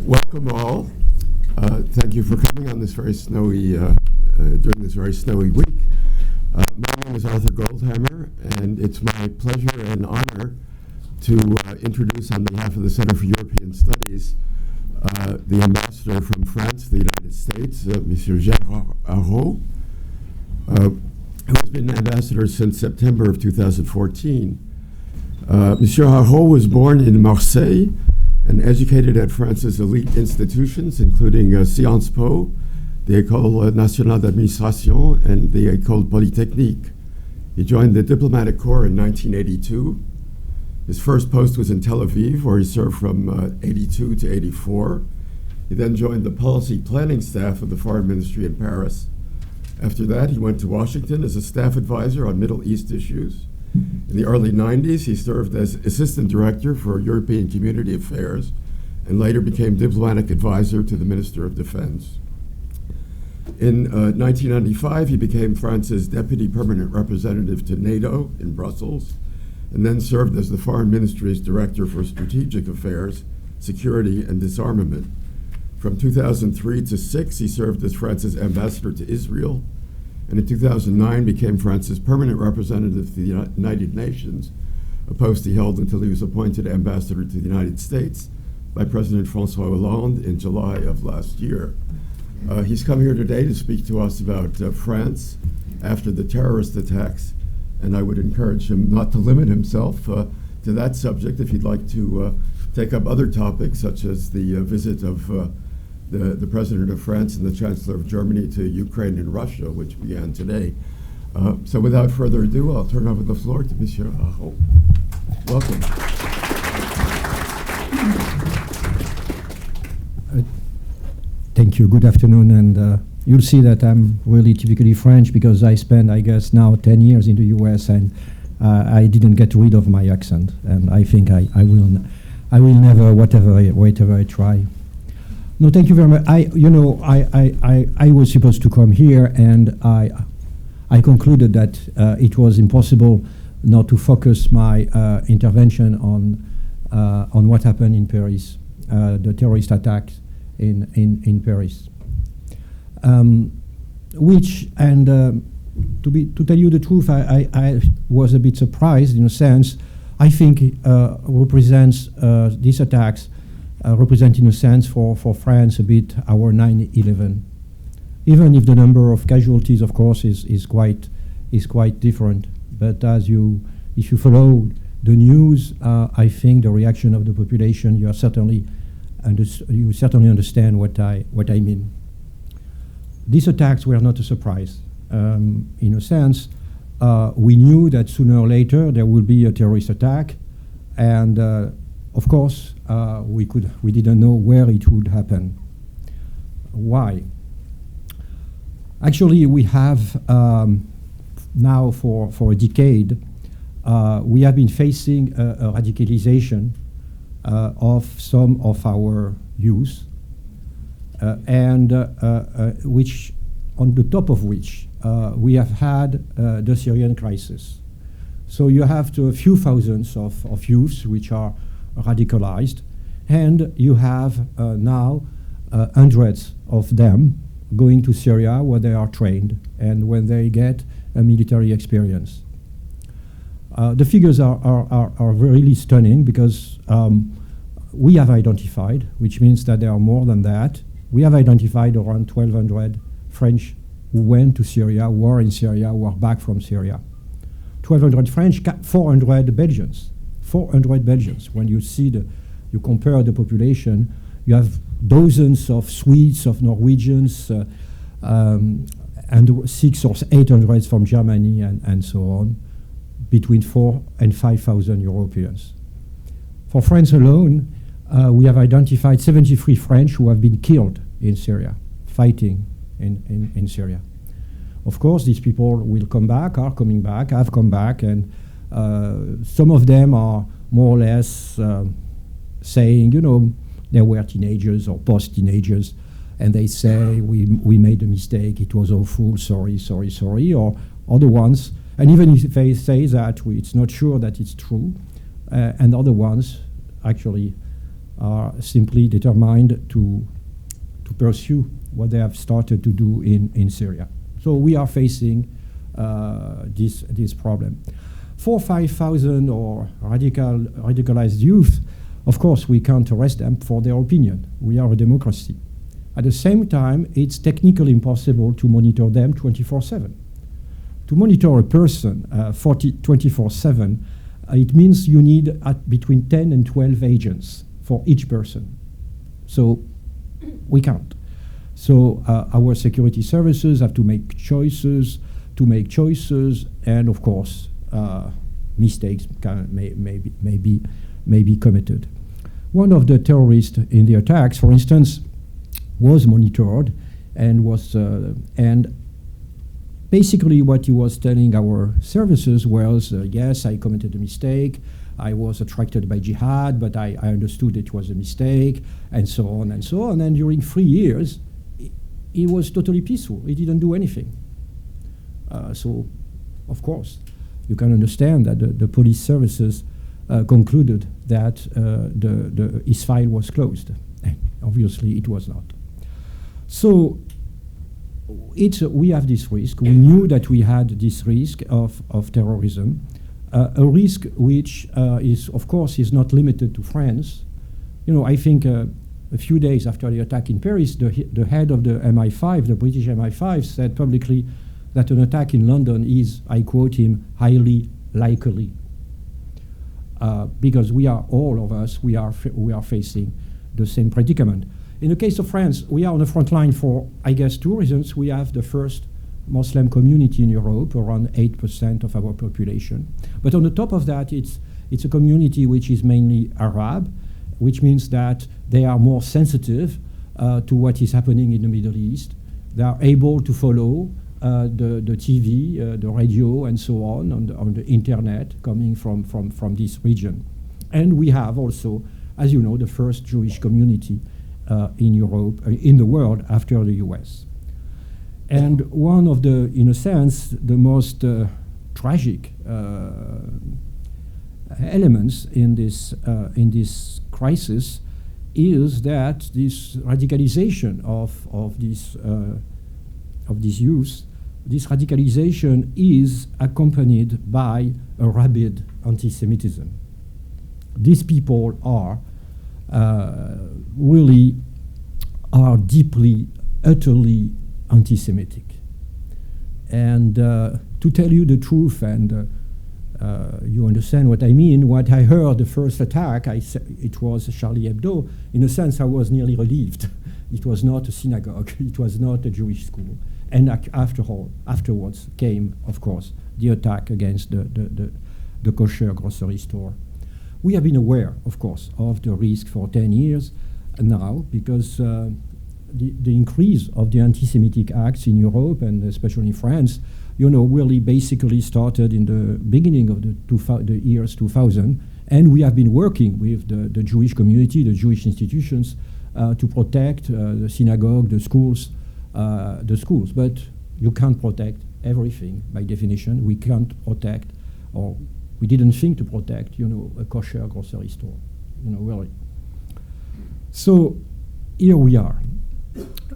Welcome all. Thank you for coming on this very snowy, during this very snowy week. My name is Arthur Goldhammer, and it's my pleasure and honor to introduce on behalf of the Center for European Studies the ambassador from France to the United States, Monsieur Gérard Araud, who has been ambassador since September of 2014. Monsieur Araud was born in Marseille and educated at France's elite institutions, including Sciences Po, the École Nationale d'Administration, and the École Polytechnique. He joined the diplomatic corps in 1982. His first post was in Tel Aviv, where he served from 82 to 84. He then joined the policy planning staff of the Foreign Ministry in Paris. After that, he went to Washington as a staff advisor on Middle East issues. In the early 90s, he served as assistant director for European Community Affairs and later became diplomatic advisor to the Minister of Defense. In 1995, he became France's deputy permanent representative to NATO in Brussels and then served as the Foreign Ministry's director for strategic affairs, security, and disarmament. From 2003 to 2006, he served as France's ambassador to Israel, and in 2009 became France's permanent representative to the United Nations, a post he held until he was appointed ambassador to the United States by President François Hollande in July of last year. He's come here today to speak to us about France after the terrorist attacks, and I would encourage him not to limit himself to that subject if he'd like to take up other topics, such as the visit of the President of France and the Chancellor of Germany to Ukraine and Russia, which began today. So without further ado, I'll turn over the floor to Monsieur Araud. Welcome. Thank you. Good afternoon. And you'll see that I'm really typically French because I spent, I guess, now 10 years in the US, and I didn't get rid of my accent. And I think I will never, whatever I try. No, thank you very much. I was supposed to come here, and I concluded that it was impossible not to focus my intervention on what happened in Paris, the terrorist attacks in Paris. To tell you the truth, I was a bit surprised in a sense. I think represents these attacks. Represent in a sense for France a bit our 9/11, even if the number of casualties, of course, is quite different. But if you follow the news, I think the reaction of the population, you certainly understand what I mean. These attacks were not a surprise. In a sense, we knew that sooner or later there would be a terrorist attack, and of course, we didn't know where it would happen. Why? Actually, we have now for a decade, we have been facing a radicalization of some of our youth, and which, on the top of which, we have had the Syrian crisis. So you have a few thousands of youths which are radicalized, and you have now hundreds of them going to Syria where they are trained and when they get a military experience. The figures are really stunning because we have identified, which means that there are more than that. We have identified around 1,200 French who went to Syria, were in Syria, were back from Syria. 1,200 French, 400 Belgians. 400 Belgians. When you compare the population, you have dozens of Swedes, of Norwegians, and 600 or 800 from Germany, and so on, between 4,000 and 5,000 Europeans. For France alone, we have identified 73 French who have been killed in Syria, fighting in Syria. Of course, these people will come back, are coming back, have come back, and some of them are more or less saying, they were teenagers or post-teenagers, and they say, we made a mistake, it was awful, sorry, or other ones, and even if they say that, it's not sure that it's true, and other ones actually are simply determined to pursue what they have started to do in Syria. So we are facing this problem. 4,000 or 5,000 or radicalized youth, of course, we can't arrest them for their opinion. We are a democracy. At the same time, it's technically impossible to monitor them 24/7. To monitor a person 24/7, it means you need between 10 and 12 agents for each person. So we can't. So our security services have to make choices, and of course, mistakes may be committed. One of the terrorists in the attacks, for instance, was monitored and basically what he was telling our services was, yes, I committed a mistake, I was attracted by jihad, but I understood it was a mistake, and so on and so on. And during 3 years, he was totally peaceful. He didn't do anything. So, of course, you can understand that the police services concluded that his file was closed. And obviously, it was not. So, we have this risk. We knew that we had this risk of terrorism, a risk which is, of course, is not limited to France. You know, I think a few days after the attack in Paris, the head of the MI5, the British MI5, said publicly that an attack in London is, I quote him, highly likely. Because we are, all of us, we are facing the same predicament. In the case of France, we are on the front line for, I guess, 2 reasons. We have the first Muslim community in Europe, around 8% of our population. But on the top of that, it's a community which is mainly Arab, which means that they are more sensitive to what is happening in the Middle East. They are able to follow the TV, the radio, and so on the internet coming from this region. And we have also, as you know, the first Jewish community in Europe, in the world, after the US. And one of the, in a sense, the most tragic elements in this crisis is that this radicalization of these youth, this radicalization is accompanied by a rabid anti-Semitism. These people are really deeply, utterly anti-Semitic. And to tell you the truth, and you understand what I mean, what I heard the first attack, it was Charlie Hebdo. In a sense, I was nearly relieved. It was not a synagogue. It was not a Jewish school. And afterwards came, of course, the attack against the kosher grocery store. We have been aware, of course, of the risk for 10 years now, because the increase of the anti-Semitic acts in Europe, and especially in France, you know, really basically started in the beginning of the years 2000, and we have been working with the Jewish community, the Jewish institutions, to protect the synagogue, the schools. But you can't protect everything by definition. We can't protect, or we didn't think to protect, you know, a kosher grocery store, you know, really. So here we are.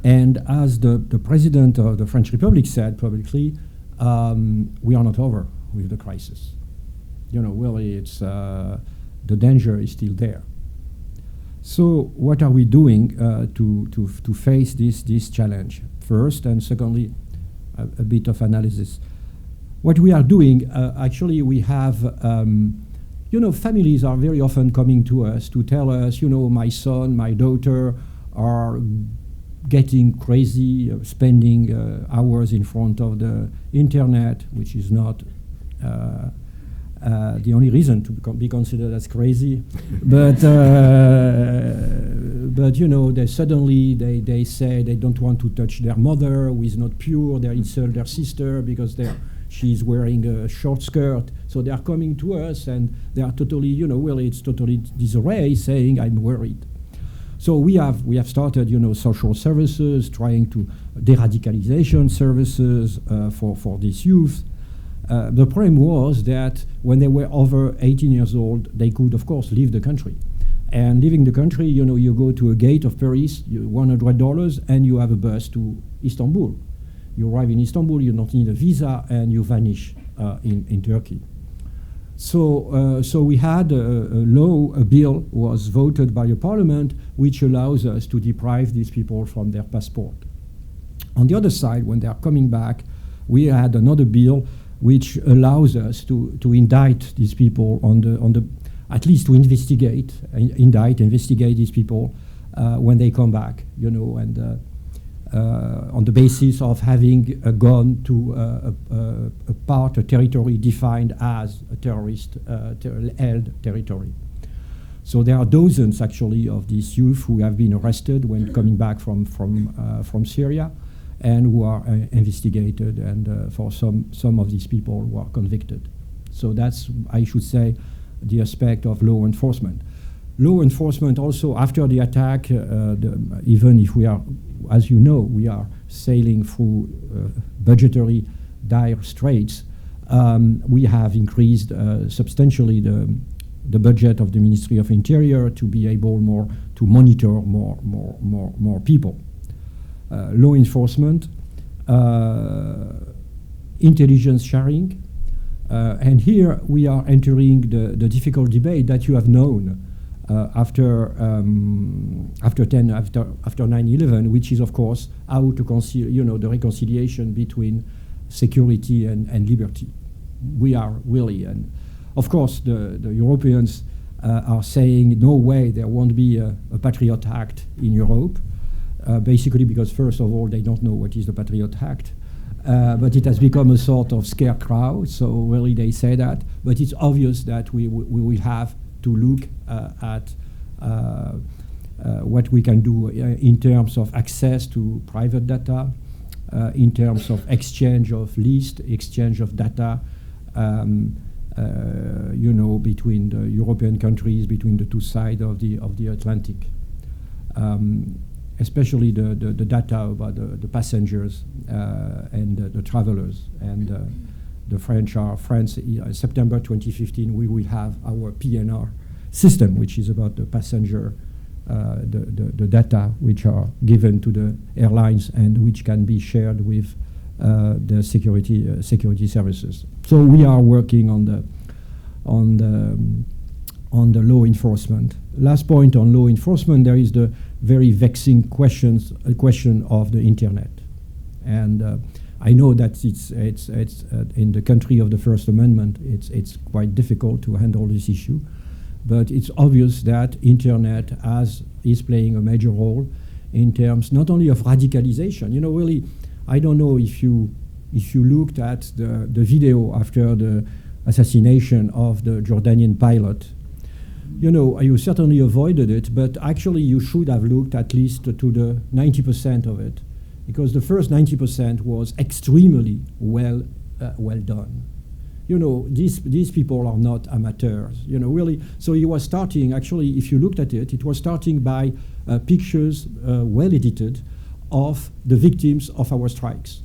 And as the president of the French Republic said publicly, we are not over with the crisis. You know, really, it's the danger is still there. So what are we doing to face this challenge? First, and secondly, a bit of analysis. What we are doing, actually, we have, you know, families are very often coming to us to tell us, you know, my son, my daughter are getting crazy, spending hours in front of the internet, which is not the only reason to be considered as crazy. But you know, they suddenly they say they don't want to touch their mother, who is not pure. They insult their sister because she's wearing a short skirt. So they are coming to us and they are totally, you know, well, it's totally disarray, saying I'm worried. So we have started, you know, social services, trying to de-radicalization services for this youth. The problem was that when they were over 18 years old, they could, of course, leave the country. And leaving the country, you go to a gate of Paris, $100, and you have a bus to Istanbul. You arrive in Istanbul, you don't need a visa, and you vanish in Turkey. So we had a bill was voted by the parliament which allows us to deprive these people from their passport. On the other side, when they are coming back, we had another bill which allows us to indict these people at least to investigate these people when they come back, and on the basis of having gone to a territory defined as a terrorist held territory. So there are dozens actually of these youth who have been arrested when coming back from Syria, and who are investigated, and for some of these people who are convicted. So that's, I should say, the aspect of law enforcement. Law enforcement also, after the attack, even if we are, as you know, we are sailing through budgetary dire straits, we have increased substantially the budget of the Ministry of Interior to be able to monitor more people. Law enforcement, intelligence sharing, and here we are entering the difficult debate that you have known after 9/11, which is of course how to the reconciliation between security and liberty. We are really, and of course the Europeans are saying no way there won't be a Patriot Act in Europe. Basically because first of all they don't know what is the Patriot Act, but it has become a sort of scarecrow, so really they say that, but it's obvious that we will have to look at what we can do in terms of access to private data, in terms of exchange of lists, exchange of data, between the European countries, between the two sides of the Atlantic. Especially the data about the passengers and the travelers. And the French September 2015, we will have our PNR system, which is about the passenger, the data which are given to the airlines and which can be shared with the security services. So we are working on the law enforcement. Last point on law enforcement, there is the very vexing question of the internet, and I know that it's in the country of the First Amendment. It's quite difficult to handle this issue, but it's obvious that internet is playing a major role in terms not only of radicalization. Really, I don't know if you looked at the video after the assassination of the Jordanian pilot. You certainly avoided it, but actually you should have looked at least to the 90% of it, because the first 90% was extremely well done. These people are not amateurs, really. So he was starting, actually, if you looked at it, it was starting by pictures, well edited, of the victims of our strikes.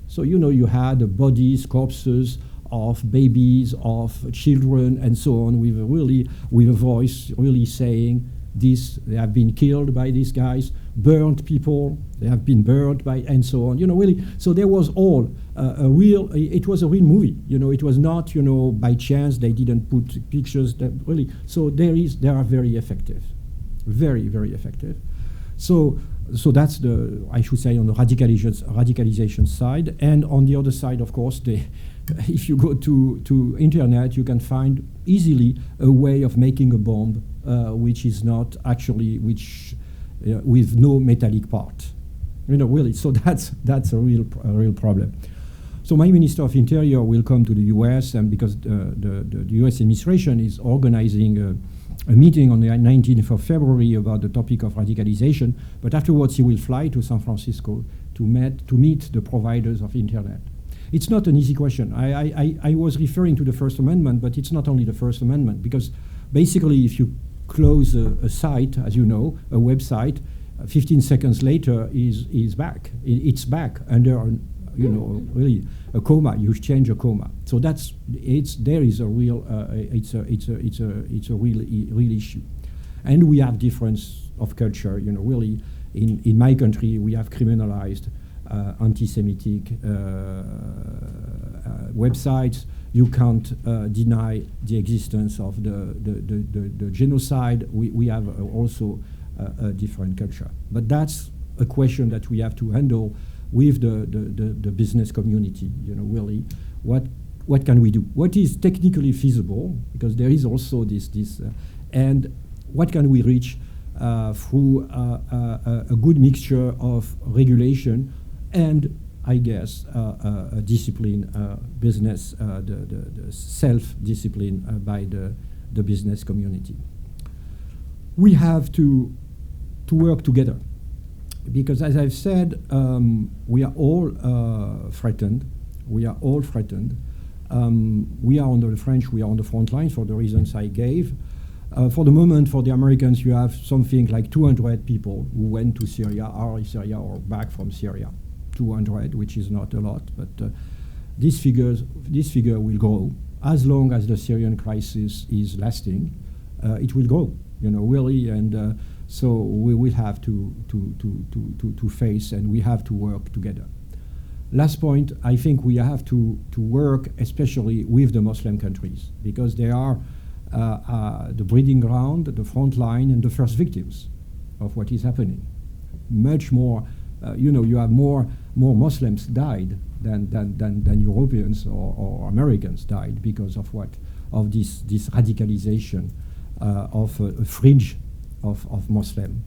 So, you had bodies, corpses, of babies, of children, and so on, with a voice really saying this, they have been killed by these guys, burned people, they have been burned by, and so on. Really. So there was all it was a real movie. It was not, by chance they didn't put pictures. Really. So they are very effective, very, very effective. So that's I should say, on the radicalization side, and on the other side, of course, if you go to internet, you can find easily a way of making a bomb which is not actually with no metallic part. Really. So that's a real problem. So my Minister of Interior will come to the U.S. and because the U.S. administration is organizing a meeting on the 19th of February about the topic of radicalization, but afterwards he will fly to San Francisco to meet the providers of internet. It's not an easy question. I was referring to the First Amendment, but it's not only the First Amendment, because basically if you close a site, as you know, a website, 15 seconds later is back. It's back under, really a comma. You change a comma. So there is a real, it's a real issue. And we have difference of culture, really. In my country, we have criminalized anti-Semitic websites. You can't deny the existence of the genocide. We have also a different culture. But that's a question that we have to handle with the business community, really. What can we do? What is technically feasible? Because there is also this and what can we reach through a good mixture of regulation and, I guess, a discipline, business, the self-discipline by the business community. We have to work together because, as I've said, we are all threatened. We are all threatened. We are under the French, we are on the front line for the reasons I gave. For the moment, for the Americans, you have something like 200 people who went to Syria, are in Syria or back from Syria. 200, which is not a lot, but this figure will grow. As long as the Syrian crisis is lasting, it will grow, really, and so we will have to face, and we have to work together. Last point, I think we have to work especially with the Muslim countries, because they are the breeding ground, the front line, and the first victims of what is happening. Much more, you have more Muslims died than Europeans or Americans died because of this radicalization of a fringe of Muslim.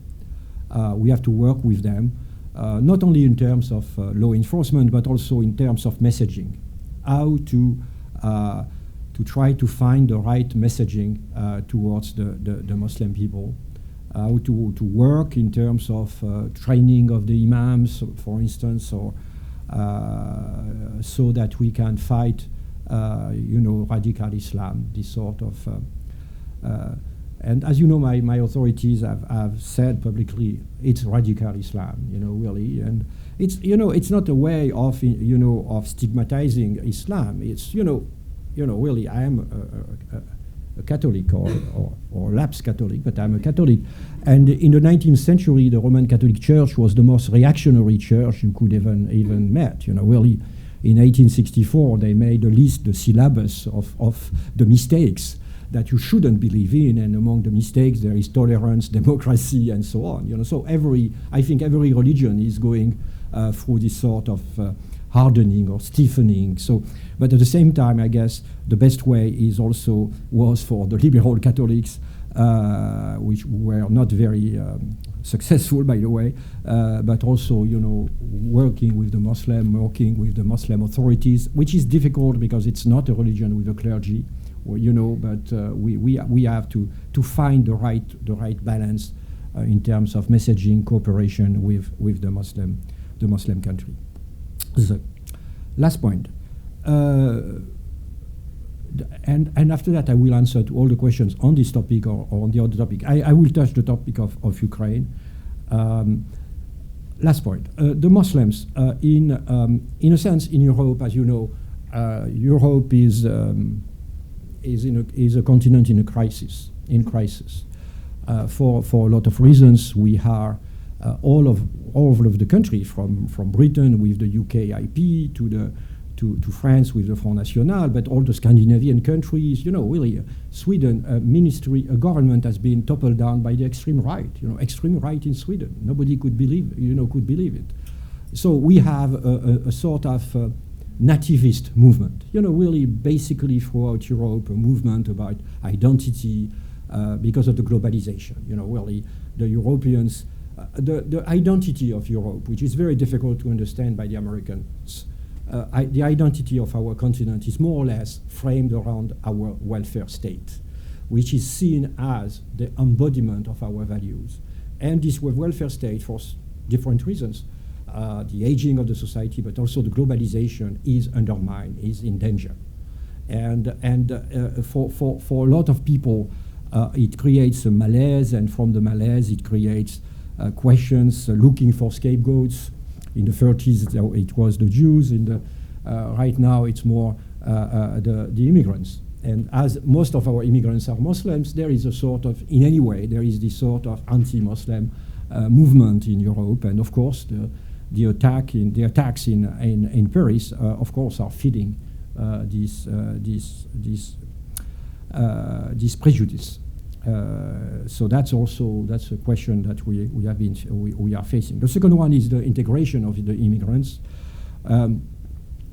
We have to work with them, not only in terms of law enforcement, but also in terms of messaging. How to try to find the right messaging towards the Muslim people. How to work in terms of training of the imams, for instance, or so that we can fight, radical Islam, this sort of. And as you know, my authorities have said publicly, it's radical Islam, really, and it's not a way of of stigmatizing Islam. It's really, I am a Catholic or lapsed Catholic, but I'm a Catholic. And in the 19th century, the Roman Catholic Church was the most reactionary church you could even met. Really, in 1864, they made a list, the syllabus of the mistakes that you shouldn't believe in, and among the mistakes there is tolerance, democracy, and so on. So I think every religion is going through this sort of hardening or stiffening. So, but at the same time, I guess the best way was for the liberal Catholics, which were not very successful, by the way, but also working with the Muslim authorities, which is difficult because it's not a religion with a clergy. But we have to find the right balance in terms of messaging, cooperation with the Muslim country. So, last point, and after that I will answer to all the questions on this topic or on the other topic. I will touch the topic of Ukraine. Last point, the Muslims in a sense in Europe, as you know, Europe is a continent in crisis. For a lot of reasons. We are all of the country, from Britain with the UK IP to France with the Front National, but all the Scandinavian countries. Really, Sweden, a government has been toppled down by the extreme right. Extreme right in Sweden. Nobody could believe it. So we have a sort of nativist movement, really basically throughout Europe, a movement about identity because of the globalization. Really, the Europeans, the identity of Europe, which is very difficult to understand by the Americans. The identity of our continent is more or less framed around our welfare state, which is seen as the embodiment of our values. And this welfare state, for different reasons, the aging of the society, but also the globalization is undermined, is in danger. And for a lot of people, it creates a malaise, and from the malaise it creates questions, looking for scapegoats. In the 30s, it was the Jews. Right now, it's more the immigrants. And as most of our immigrants are Muslims, there is a sort of, in any way, there is this sort of anti-Muslim movement in Europe. And of course, the attacks in Paris, of course, are feeding this prejudice. So that's a question that we are facing. The second one is the integration of the immigrants.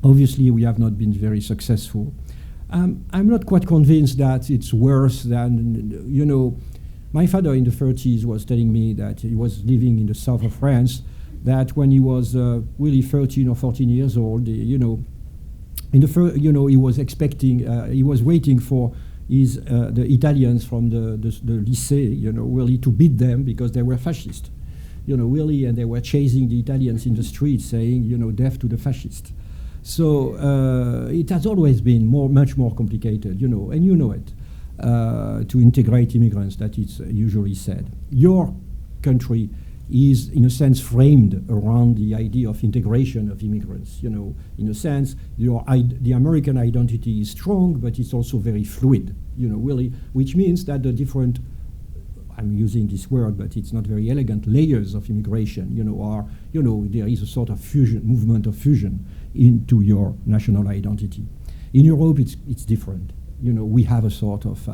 Obviously, we have not been very successful. I'm not quite convinced that it's worse than, you know, my father in the 30s was telling me that he was living in the south of France, that when he was really 13 or 14 years old, he was expecting, he was waiting for the Italians from the lycée, really to beat them because they were fascist, really, and they were chasing the Italians in the streets saying, death to the fascists. So it has always been much more complicated, and you know it, to integrate immigrants, that it's usually said. Your country is, in a sense, framed around the idea of integration of immigrants. In a sense, the American identity is strong, but it's also very fluid, really, which means that the different, I'm using this word, but it's not very elegant, layers of immigration, there is a sort of fusion, movement of fusion into your national identity. In Europe, it's different. We have a sort of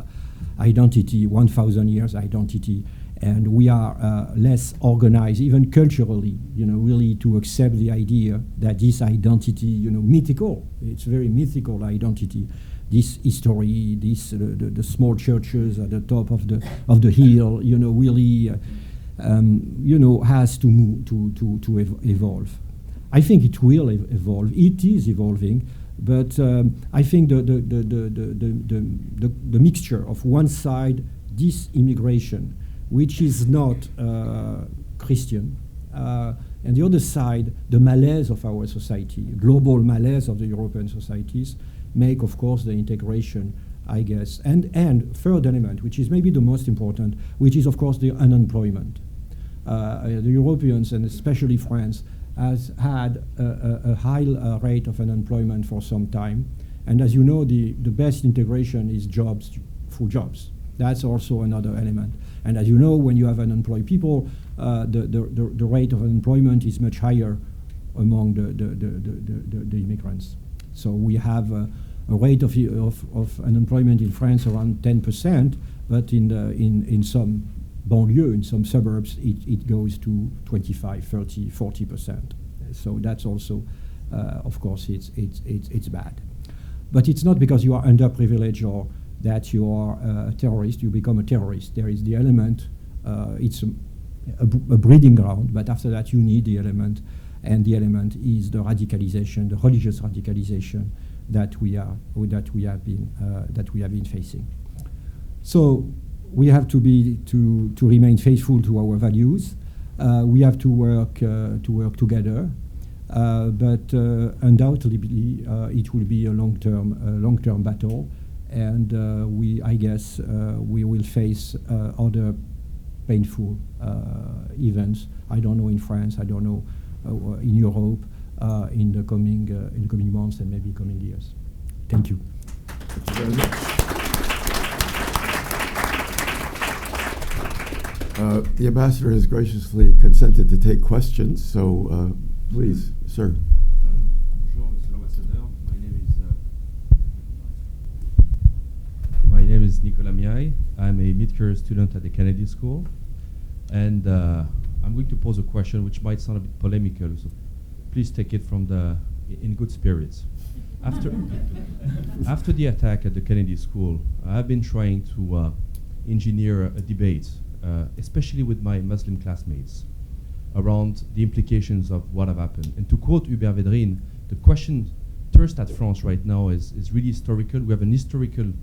identity, 1,000 years identity, and we are less organized, even culturally, really to accept the idea that this identity, mythical, it's very mythical identity, this history, the small churches at the top of the hill, really, has to move to evolve. I think it will evolve. It is evolving, but I think the mixture of one side, this immigration, which is not Christian, and the other side, the malaise of our society, global malaise of the European societies, make, of course, the integration, I guess, and third element, which is maybe the most important, which is, of course, the unemployment. The Europeans, and especially France, has had a high rate of unemployment for some time. And as you know, the best integration is jobs, full jobs. That's also another element. And as you know, when you have unemployed people, the rate of unemployment is much higher among the immigrants. So we have a rate of unemployment in France around 10%, but in some banlieue, in some suburbs, it goes to 25, 30, 40%. So that's also, of course, it's bad. But it's not because you are underprivileged or that you are a terrorist, you become a terrorist. There is the element, it's a breeding ground, but after that you need the element, and the element is the radicalization, the religious radicalization that we have been facing. So we have to remain faithful to our values. We have to work together, but undoubtedly it will be a long-term battle, and I guess we will face other painful events. I don't know in France. I don't know in Europe in the coming months and maybe coming years. Thank you. Thank you very much. The ambassador has graciously consented to take questions, so please, sir. Bonjour, Monsieur l'Ambassadeur. My name is Nicolas Miai. I'm a mid-career student at the Kennedy School, and I'm going to pose a question which might sound a bit polemical, so please take it in good spirits. After the attack at the Kennedy School, I've been trying to engineer a debate, especially with my Muslim classmates, around the implications of what have happened. And to quote Hubert Védrine, the question thirst at France right now is really historical. We have an historical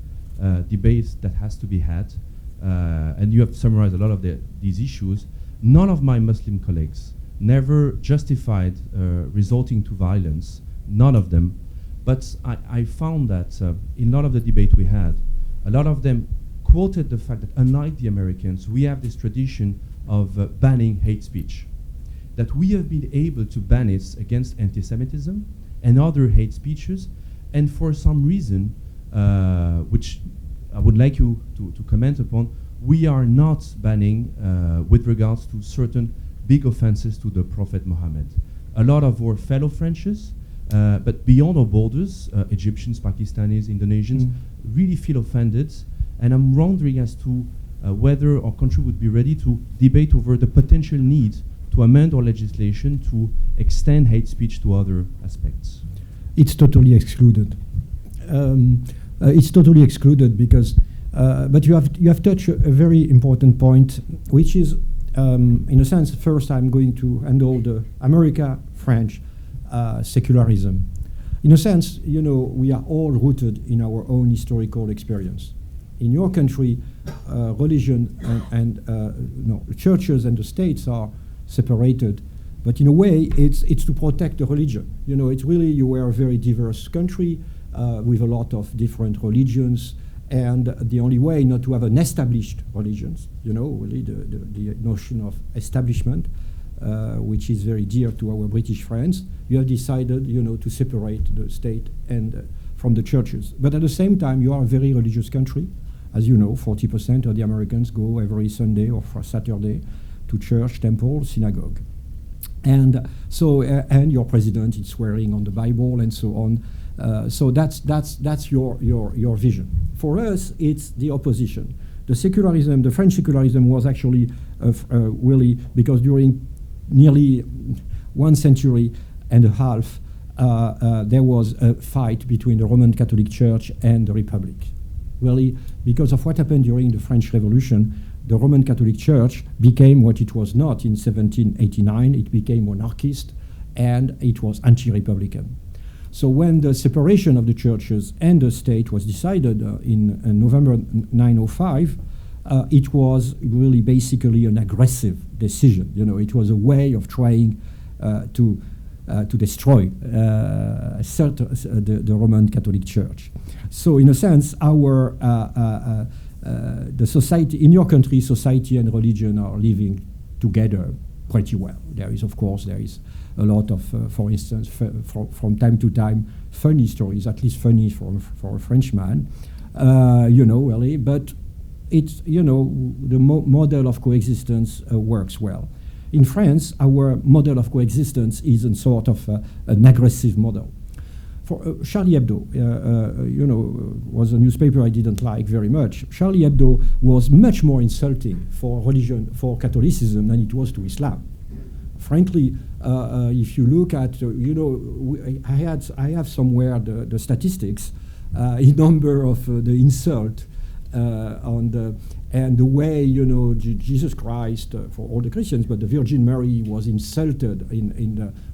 debate that has to be had, and you have summarized a lot of these issues. None of my Muslim colleagues never justified resorting to violence, none of them. But I found that in a lot of the debate we had, a lot of them quoted the fact that unlike the Americans, we have this tradition of banning hate speech, that we have been able to ban it against anti-Semitism and other hate speeches, and for some reason, which I would like you to comment upon. We are not banning with regards to certain big offenses to the Prophet Muhammad. A lot of our fellow Frenches, but beyond our borders, Egyptians, Pakistanis, Indonesians, really feel offended. And I'm wondering as to whether our country would be ready to debate over the potential need to amend our legislation to extend hate speech to other aspects. It's totally excluded. It's totally excluded because, but you have touched a very important point, which is, in a sense, first I'm going to handle the America-French secularism. In a sense, we are all rooted in our own historical experience. In your country, religion and churches and the states are separated, but in a way, it's to protect the religion. It's really, you were a very diverse country with a lot of different religions, and the only way not to have an established religions, really the notion of establishment, which is very dear to our British friends, you have decided, to separate the state and from the churches. But at the same time, you are a very religious country. As you know, 40% of the Americans go every Sunday or for Saturday to church, temple, synagogue. And so, and your president is swearing on the Bible and so on. So that's your vision. For us, it's the opposition. The secularism, the French secularism was actually really, because during nearly 1 century and a half, there was a fight between the Roman Catholic Church and the Republic. Really, because of what happened during the French Revolution, the Roman Catholic Church became what it was not in 1789. It became monarchist, and it was anti-republican. So when the separation of the churches and the state was decided in November 1905, it was really basically an aggressive decision. It was a way of trying to destroy the Roman Catholic Church. So in a sense, our the society, in your country, society and religion are living together pretty well. There is a lot of, for instance, from time to time, funny stories, at least funny for a Frenchman, really, but it's, the model of coexistence works well. In France, our model of coexistence is a sort of an aggressive model. For Charlie Hebdo, was a newspaper I didn't like very much. Charlie Hebdo was much more insulting for religion, for Catholicism, than it was to Islam. Frankly, if you look at, I have somewhere the statistics, in number of the insult and the way, Jesus Christ, for all the Christians, but the Virgin Mary was insulted,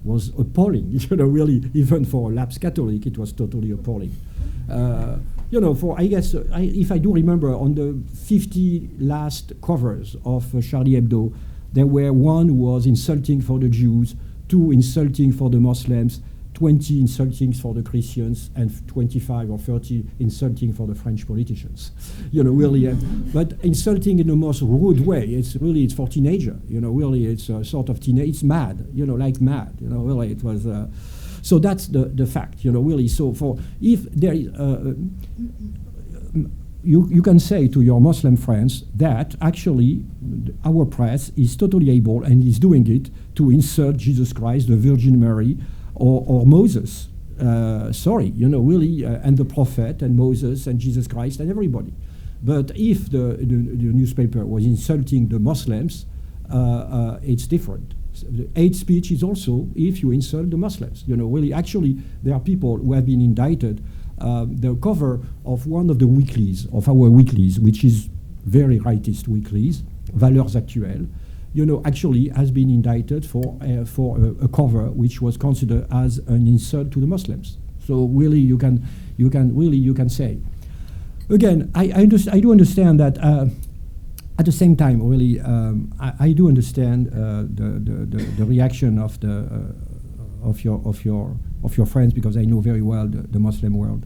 was appalling. Really, even for a lapsed Catholic, it was totally appalling. For, I guess, if I do remember, on the 50 last covers of Charlie Hebdo, there were one who was insulting for the Jews, 2 insulting for the Muslims, 20 insulting for the Christians, and 25 or 30 insulting for the French politicians. Really, but insulting in the most rude way. It's for teenager. Really, it's a sort of teenage. It's mad. Like mad. Really, it was. So that's the fact. Really. So for if there is. You can say to your Muslim friends that actually our press is totally able and is doing it to insult Jesus Christ, the Virgin Mary, or Moses. Really, and the prophet and Moses and Jesus Christ and everybody. But if the newspaper was insulting the Muslims, it's different. The hate speech is also if you insult the Muslims. Really, actually, there are people who have been indicted. The cover of one of the weeklies, of our weeklies, which is very rightist weeklies, Valeurs Actuelles, actually has been indicted for a cover which was considered as an insult to the Muslims. So really, you can say. Again, I do understand that. At the same time, really, I do understand the reaction of your friends, because I know very well the Muslim world.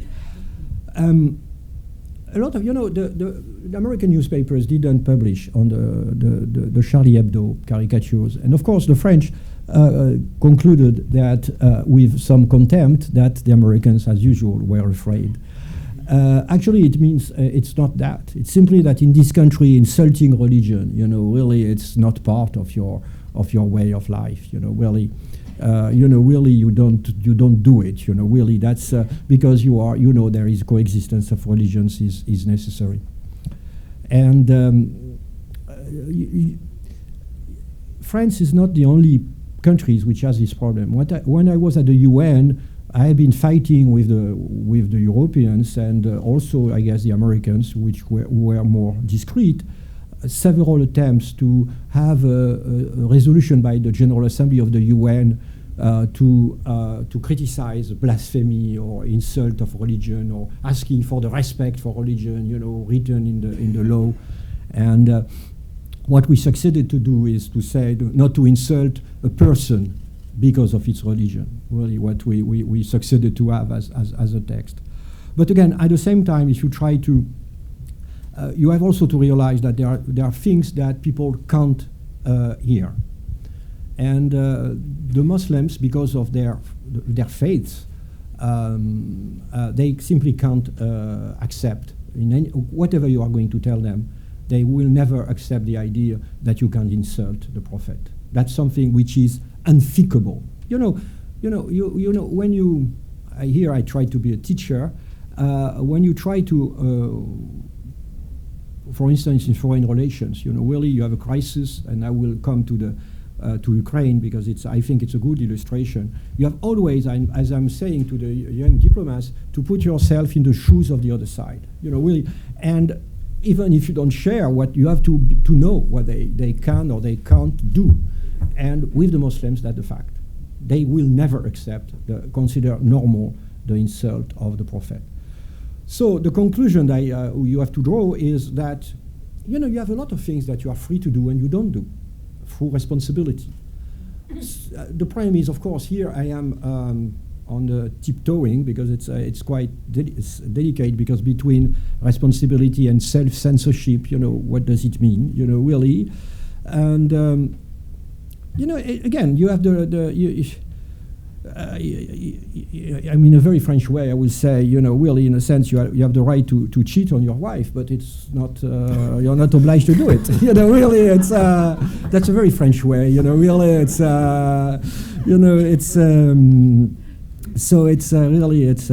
A lot of the American newspapers didn't publish on the Charlie Hebdo caricatures, and of course the French concluded that with some contempt that the Americans, as usual, were afraid. Actually, it means it's not that. It's simply that in this country, insulting religion, really, it's not part of your way of life. Really, really, you don't do it. Really, that's because you are. There is coexistence of religions is necessary, and France is not the only country which has this problem. When I was at the UN, I have been fighting with the Europeans and also, I guess, the Americans, which were more discreet, several attempts to have a resolution by the General Assembly of the UN to criticize blasphemy or insult of religion or asking for the respect for religion, written in the law. And what we succeeded to do is to say not to insult a person because of its religion, really what we succeeded to have as a text. But again, at the same time, if you try to, you have also to realize that there are things that people can't hear. And the Muslims, because of their faiths, they simply can't accept, whatever you are going to tell them, they will never accept the idea that you can insult the Prophet. That's something which is unthinkable. When you, here I try to be a teacher, when you try to, for instance, in foreign relations, really you have a crisis, and I will come to Ukraine because I think it's a good illustration. You have always, as I'm saying to the young diplomats, to put yourself in the shoes of the other side, really, and even if you don't share what you have to know what they can or they can't do. And with the Muslims, that's the fact. They will never consider normal the insult of the Prophet. So the conclusion that you have to draw is that, you have a lot of things that you are free to do and you don't do, through responsibility. The problem is, of course, here I am on the tiptoeing because it's quite delicate, because between responsibility and self-censorship, what does it mean, really? And again, you have I mean, in a very French way, I will say, really, in a sense, you have the right to cheat on your wife, but it's not, you're not obliged to do it. Really, it's that's a very French way. Really, it's, it's. So it's really, it's.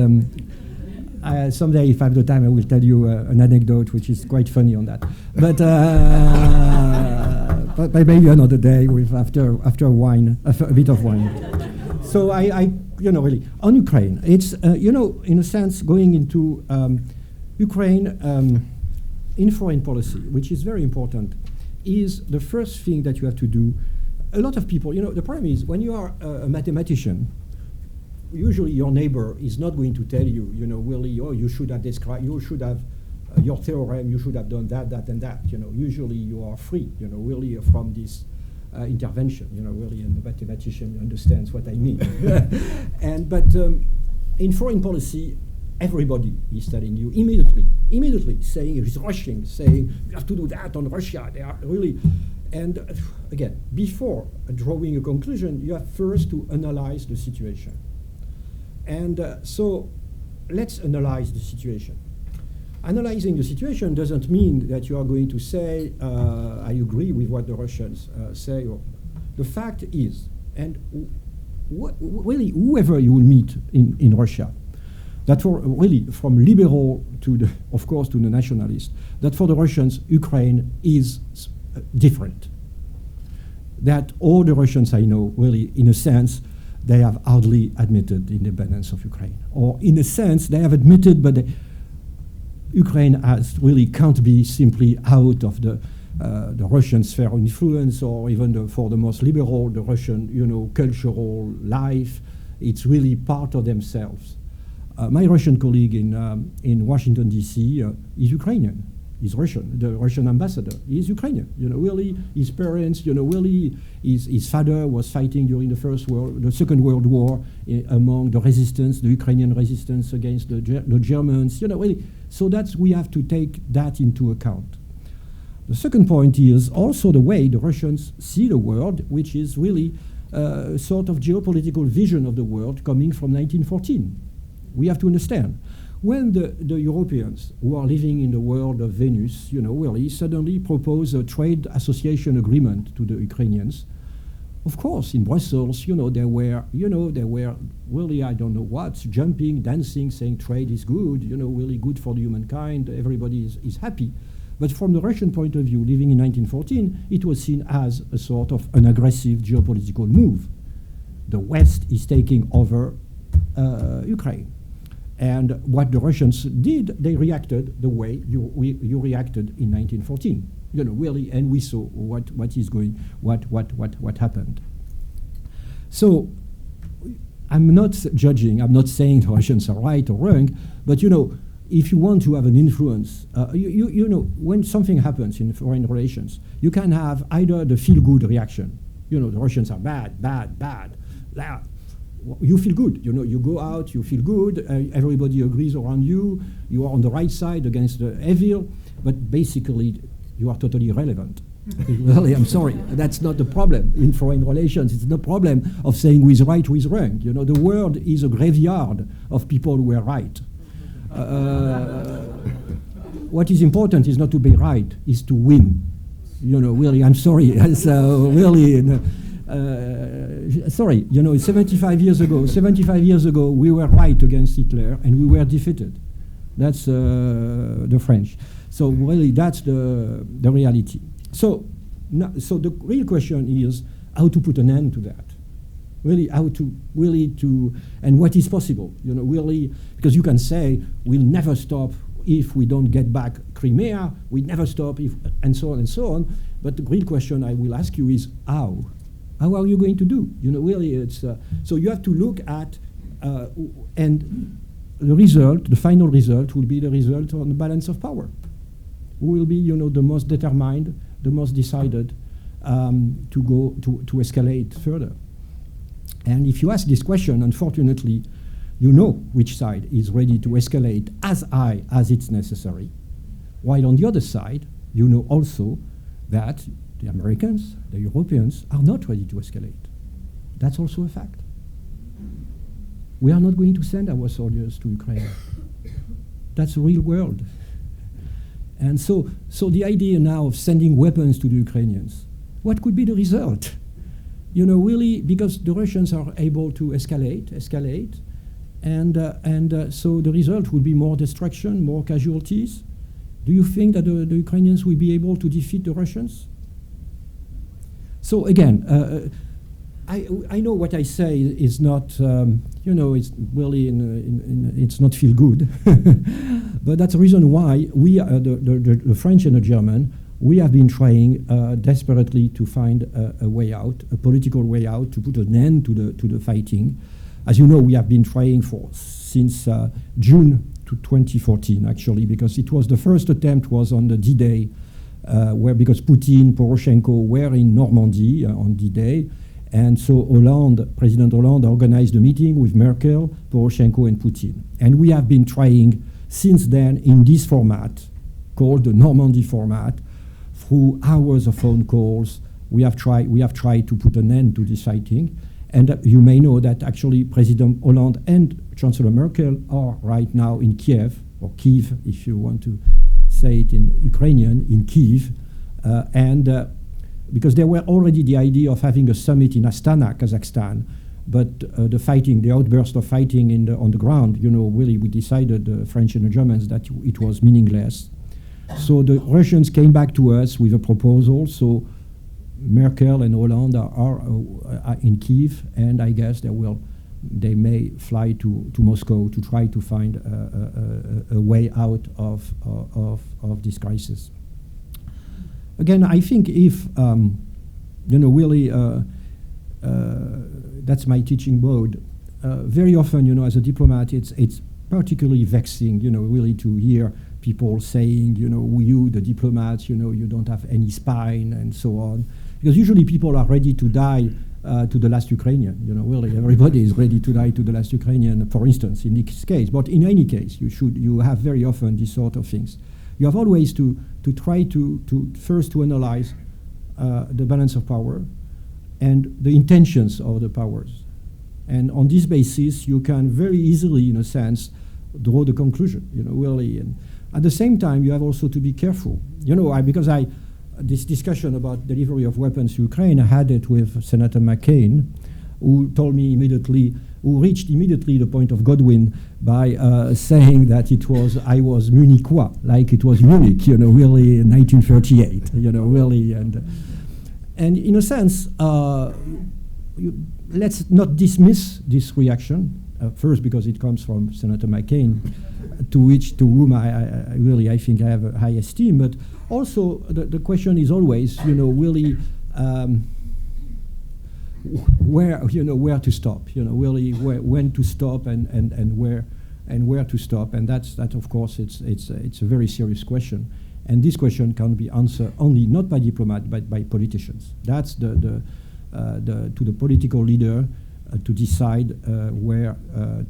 Someday, if I have the time, I will tell you an anecdote which is quite funny on that. But maybe another day with after wine, a bit of wine. So I really on Ukraine, it's in a sense going into Ukraine in foreign policy, which is very important, is the first thing that you have to do. A lot of people, the problem is when you are a mathematician, usually your neighbor is not going to tell you, really, oh, you should have described, you should have your theorem, you should have done that, and that. Usually you are free, really from this intervention, really, and the mathematician understands what I mean. But in foreign policy, everybody is telling you immediately saying, is rushing, saying, you have to do that on Russia. They are really, and again, before drawing a conclusion, you have first to analyze the situation. And so let's analyze the situation. Analyzing the situation doesn't mean that you are going to say, I agree with what the Russians say. Or the fact is, and really whoever you will meet in Russia, that for really from liberal to of course to the nationalist, that for the Russians, Ukraine is different. That all the Russians I know, really, in a sense, they have hardly admitted the independence of Ukraine. Or in a sense, they have admitted, but Ukraine really can't be simply out of the Russian sphere of influence, or even for the most liberal, the Russian, cultural life. It's really part of themselves. My Russian colleague in Washington, D.C. Is Ukrainian. He's Russian. The Russian ambassador is Ukrainian. Really, his parents. Really, his father was fighting during the Second World War among the resistance, the Ukrainian resistance against the Germans. Really. So we have to take that into account. The second point is also the way the Russians see the world, which is really a sort of geopolitical vision of the world coming from 1914. We have to understand. when the Europeans who are living in the world of Venus, really suddenly propose a trade association agreement to the Ukrainians, of course, in Brussels, they were really, I don't know what, jumping, dancing, saying trade is good, really good for the humankind, everybody is happy. But from the Russian point of view, living in 1914, it was seen as a sort of an aggressive geopolitical move. The West is taking over Ukraine. And what the Russians did, they reacted the way you reacted in 1914. Really, and we saw what happened. So I'm not judging, I'm not saying the Russians are right or wrong, but if you want to have an influence, when something happens in foreign relations, you can have either the feel-good reaction, the Russians are bad, bad, bad. You feel good, you go out, you feel good, everybody agrees around you, you are on the right side against the evil, but basically you are totally irrelevant. Really, I'm sorry, that's not the problem in foreign relations. It's the problem of saying who is right, who is wrong. The world is a graveyard of people who are right. What is important is not to be right, is to win. Really, I'm sorry. So really, sorry, 75 years ago, we were right against Hitler and we were defeated. That's the French. So really, that's the reality. So the real question is how to put an end to that. Really, and what is possible, really, because you can say we'll never stop if we don't get back Crimea, we'll never stop if, and so on and so on. But the real question I will ask you is how? How are you going to do? Really, it's so you have to look at and the result, the final result, will be the result on the balance of power. Who will be, the most determined, the most decided to go to escalate further? And if you ask this question, unfortunately, you know which side is ready to escalate as high as it's necessary, while on the other side, you know also that the Americans, the Europeans, are not ready to escalate. That's also a fact. We are not going to send our soldiers to Ukraine. That's the real world. And so the idea now of sending weapons to the Ukrainians, what could be the result? Really, because the Russians are able to escalate, and so the result will be more destruction, more casualties. Do you think that the Ukrainians will be able to defeat the Russians? So again, I know what I say is not, it's really it's not feel good, but that's the reason why we, the French and the German, we have been trying desperately to find a way out, a political way out, to put an end to the fighting. As you know, we have been trying since June to 2014, actually, because it was the first attempt was on the D-Day, because Putin, Poroshenko were in Normandy on D-Day, and so President Hollande organized a meeting with Merkel, Poroshenko, and Putin. And we have been trying since then in this format, called the Normandy format, through hours of phone calls, we have tried to put an end to this fighting. And you may know that actually President Hollande and Chancellor Merkel are right now in Kiev, or Kyiv, if you want to say it in Ukrainian, in Kyiv. Because there were already the idea of having a summit in Astana, Kazakhstan, but the outburst of fighting on the ground, really we decided, the French and the Germans, that it was meaningless. So the Russians came back to us with a proposal. So Merkel and Hollande are in Kyiv, and I guess they may fly to Moscow to try to find a way out of this crisis. Again, I think if really, that's my teaching mode. Very often, as a diplomat, it's particularly vexing, really to hear people saying, you, the diplomats, you don't have any spine and so on. Because usually people are ready to die to the last Ukrainian. Really, everybody is ready to die to the last Ukrainian, for instance, in this case. But in any case, you have very often these sort of things. You have always to try to first to analyze the balance of power and the intentions of the powers. And on this basis, you can very easily, in a sense, draw the conclusion, really. And at the same time, you have also to be careful. This discussion about delivery of weapons to Ukraine, I had it with Senator McCain, who told me immediately, who reached immediately the point of Godwin by saying that I was Munichois, like it was Munich, really in 1938, really. And in a sense, let's not dismiss this reaction, first because it comes from Senator McCain, to whom I think I have a high esteem, but also the question is always, really, where to stop, really when to stop and where to stop, and that of course it's a very serious question, and this question can be answered only not by diplomats but by politicians. That's to the political leader to decide where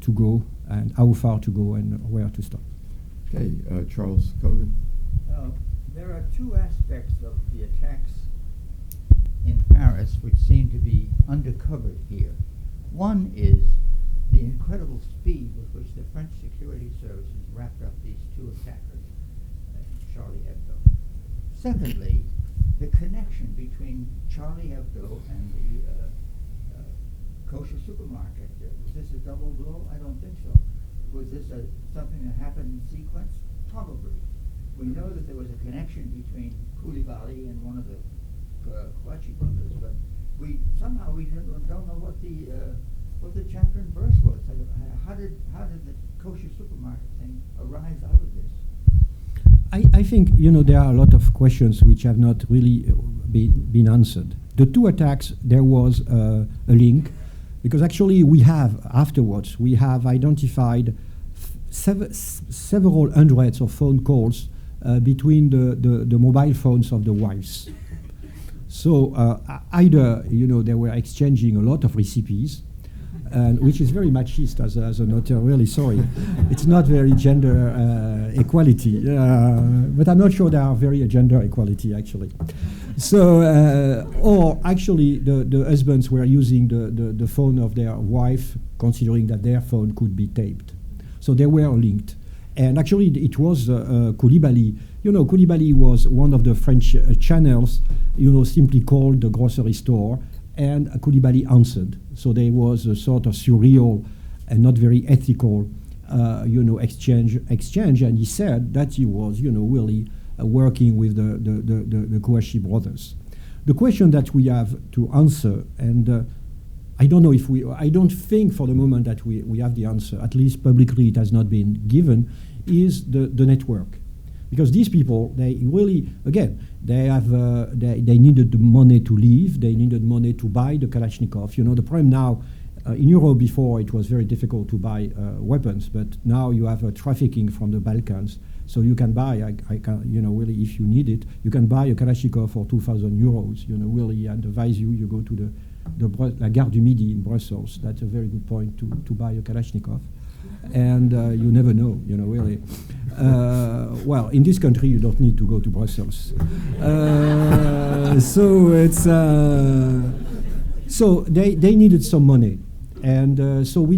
to go and how far to go and where to stop. Okay, Charles Kogan. There are two aspects of the attacks in Paris which seem to be undercovered here. One is the incredible speed with which the French security services wrapped up these two attackers, Charlie Hebdo. Secondly, the connection between Charlie Hebdo and the kosher supermarket. Was this a double blow? I don't think so. Was this something that happened in sequence? Probably. We know that there was a connection between Koulibaly and one of the Kouachi brothers, but we don't know what the chapter and verse was. How did the kosher supermarket thing arise out of this? I think there are a lot of questions which have not really been answered. The two attacks, there was a link, because actually we have identified several hundreds of phone calls between the mobile phones of the wives. So either they were exchanging a lot of recipes, which is very machist as a notary. Really sorry, it's not very gender equality, but I'm not sure there are very gender equality actually. So or actually the husbands were using the phone of their wife, considering that their phone could be taped. So they were linked. And actually, it was Koulibaly. Koulibaly was one of the French channels, simply called the grocery store, and Koulibaly answered. So there was a sort of surreal and not very ethical, exchange. And he said that he was, really working with the Kouachi brothers. The question that we have to answer, and I don't think for the moment that we have the answer, at least publicly it has not been given, is the network. Because these people, they really, again, they needed the money to live, they needed money to buy the Kalashnikov. The problem now, in Europe before it was very difficult to buy weapons, but now you have trafficking from the Balkans, so you can buy, really if you need it, you can buy a Kalashnikov for 2,000 euros, really, and advise you go to La Gare du Midi in Brussels. That's a very good point to buy a Kalashnikov. And you never know, really. Well, in this country, you don't need to go to Brussels. So it's so they needed some money, and so we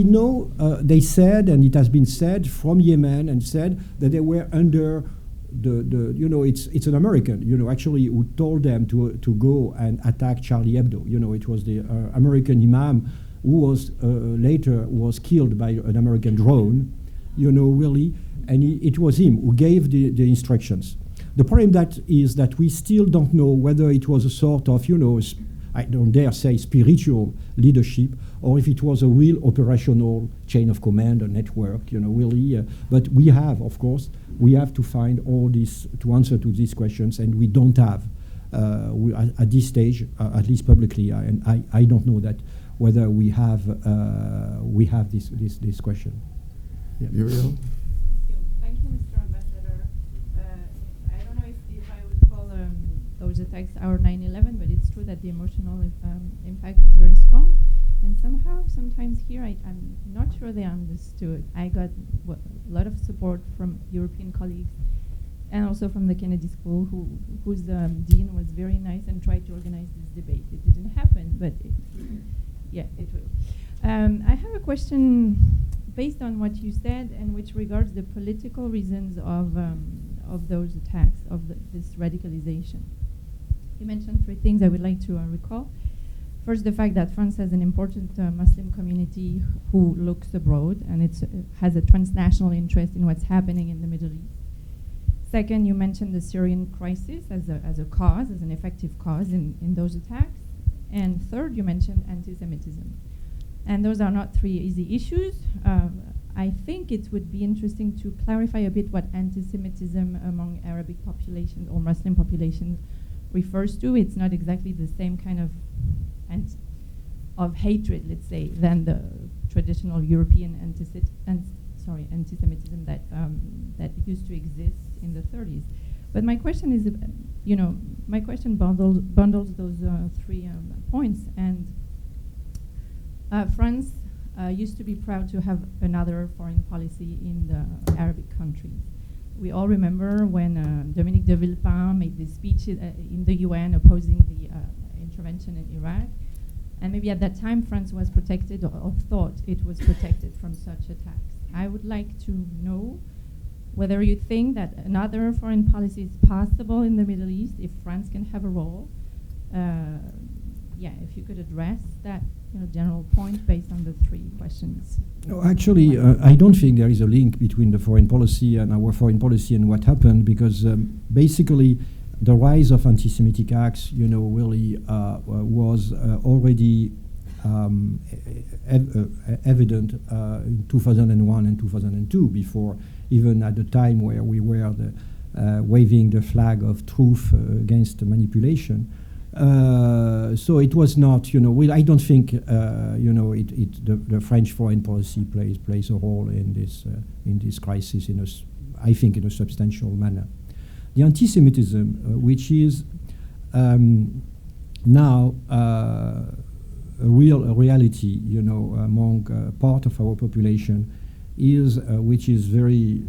know they said, and it has been said from Yemen, and said that they were under it's an American actually who told them to go and attack Charlie Hebdo. It was the American imam who was later killed by an American drone, really, and it was him who gave the instructions. The problem is that we still don't know whether it was a sort of, I don't dare say spiritual leadership, or if it was a real operational chain of command or network, really. But we have, of course, to find all this to answer to these questions, and we don't have at this stage, at least publicly, and I don't know that whether we have this question. Yeah. Muriel? Thank you, Mr. Ambassador. I don't know if I would call those attacks our 9/11, but it's true that the emotional impact was very strong. And somehow, sometimes here, I'm not sure they understood. I got a lot of support from European colleagues and also from the Kennedy School, whose dean was very nice and tried to organize this debate. It didn't happen, but yeah, it will. I have a question based on what you said, and which regards the political reasons of those attacks, of this radicalization. You mentioned three things I would like to recall. First, the fact that France has an important Muslim community who looks abroad, and it has a transnational interest in what's happening in the Middle East. Second, you mentioned the Syrian crisis as a cause, as an effective cause in those attacks. And third, you mentioned anti-Semitism. And those are not three easy issues. I think it would be interesting to clarify a bit what anti-Semitism among Arabic populations or Muslim populations refers to. It's not exactly the same kind of hatred, let's say, than the traditional European anti-Semitism that used to exist in the 30s. But my question is, my question bundles those three points. And France used to be proud to have another foreign policy in the Arabic countries. We all remember when Dominique de Villepin made this speech in the UN opposing the intervention in Iraq. And maybe at that time France was protected or thought it was protected from such attacks. I would like to know whether you think that another foreign policy is possible in the Middle East, if France can have a role. If you could address that general point based on the three questions. No, actually, I don't think there is a link between the foreign policy and our foreign policy and what happened, because basically the rise of anti-Semitic acts, really was already evident in 2001 and 2002, before even at the time where we were waving the flag of truth against manipulation. So it was not, I don't think, the French foreign policy plays a role in this crisis, I think in a substantial manner. The anti-Semitism, which is now a reality, among part of our population, which is very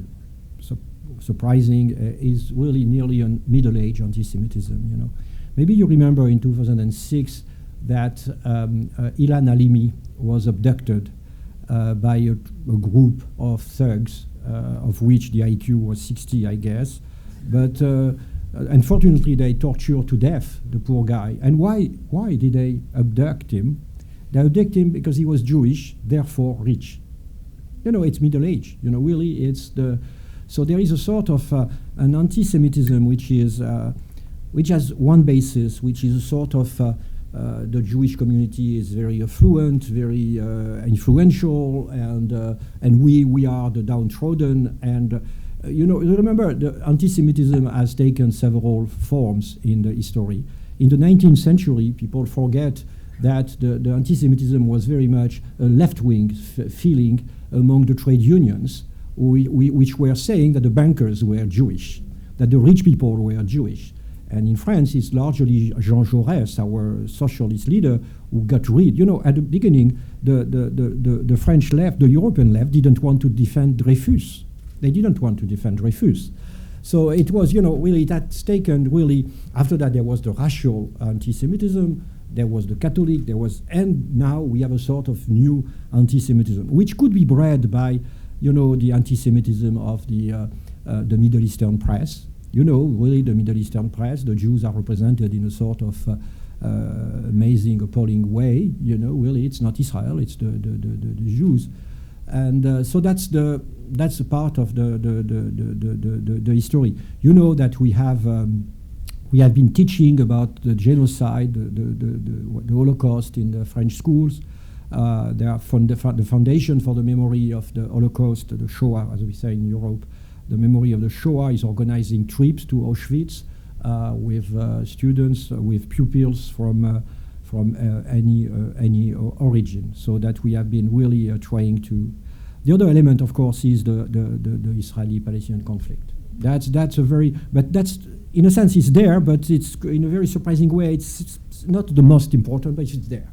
surprising, is really nearly a middle-age anti-Semitism. Maybe you remember in 2006 that Ilan Halimi was abducted by a group of thugs, of which the IQ was 60, I guess. But unfortunately, they tortured to death the poor guy. And why did they abduct him? They abducted him because he was Jewish, therefore rich. It's Middle Age. Really, it's so there is a sort of an anti-Semitism which has one basis, which is a sort of the Jewish community is very affluent, very influential, and we are the downtrodden. And remember, the anti-Semitism has taken several forms in the history. In the 19th century, people forget that the anti-Semitism was very much a left-wing feeling among the trade unions, which were saying that the bankers were Jewish, that the rich people were Jewish. And in France, it's largely Jean Jaurès, our socialist leader, who got rid. At the beginning, the French left, the European left, didn't want to defend Dreyfus. They didn't want to defend Dreyfus. So it was, really, that's taken, really, after that there was the racial anti-Semitism, there was the Catholic, and now we have a sort of new anti-Semitism, which could be bred by, the anti-Semitism of the Middle Eastern press. Really the Middle Eastern press, the Jews are represented in a sort of amazing, appalling way. Really, it's not Israel, it's the Jews. And so that's a part of the history. That we have been teaching about the genocide, the Holocaust in the French schools. They are the Foundation for the Memory of the Holocaust, the Shoah, as we say in Europe. The Memory of the Shoah is organizing trips to Auschwitz with students, with pupils from any origin. So that we have been really trying to. The other element, of course, is the Israeli-Palestinian conflict. That's in a sense it's there, but it's in a very surprising way. It's not the most important, but it's there.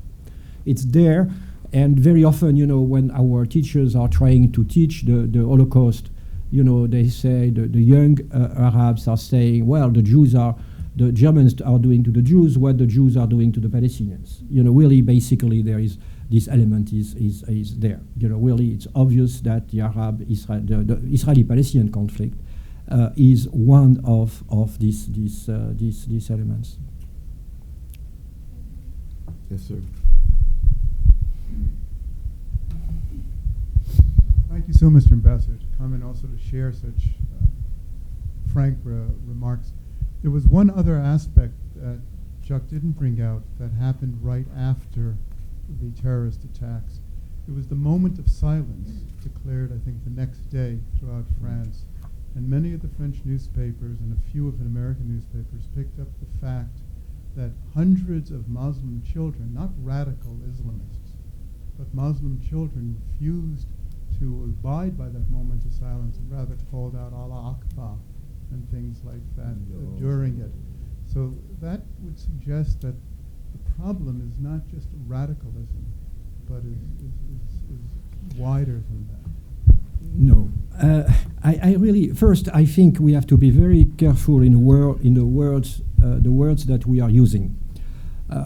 It's there, and very often, when our teachers are trying to teach the Holocaust, they say the young Arabs are saying, well, the Germans are doing to the Jews what the Jews are doing to the Palestinians. Really, basically, there is this element is there. Really, it's obvious that the the Israeli-Palestinian conflict is one of these elements. Yes, sir. Thank you so, Mr. Ambassador, to come and also to share such frank remarks. There was one other aspect that Jacques didn't bring out that happened right after the terrorist attacks. It was the moment of silence declared, I think, the next day throughout France. And many of the French newspapers and a few of the American newspapers picked up the fact that hundreds of Muslim children, not radical Islamists, but Muslim children refused to abide by that moment of silence and rather called out Allah Akbar and things like that during it. So that would suggest that the problem is not just radicalism, but is wider than that. No, I really first I think we have to be very careful in the words that we are using.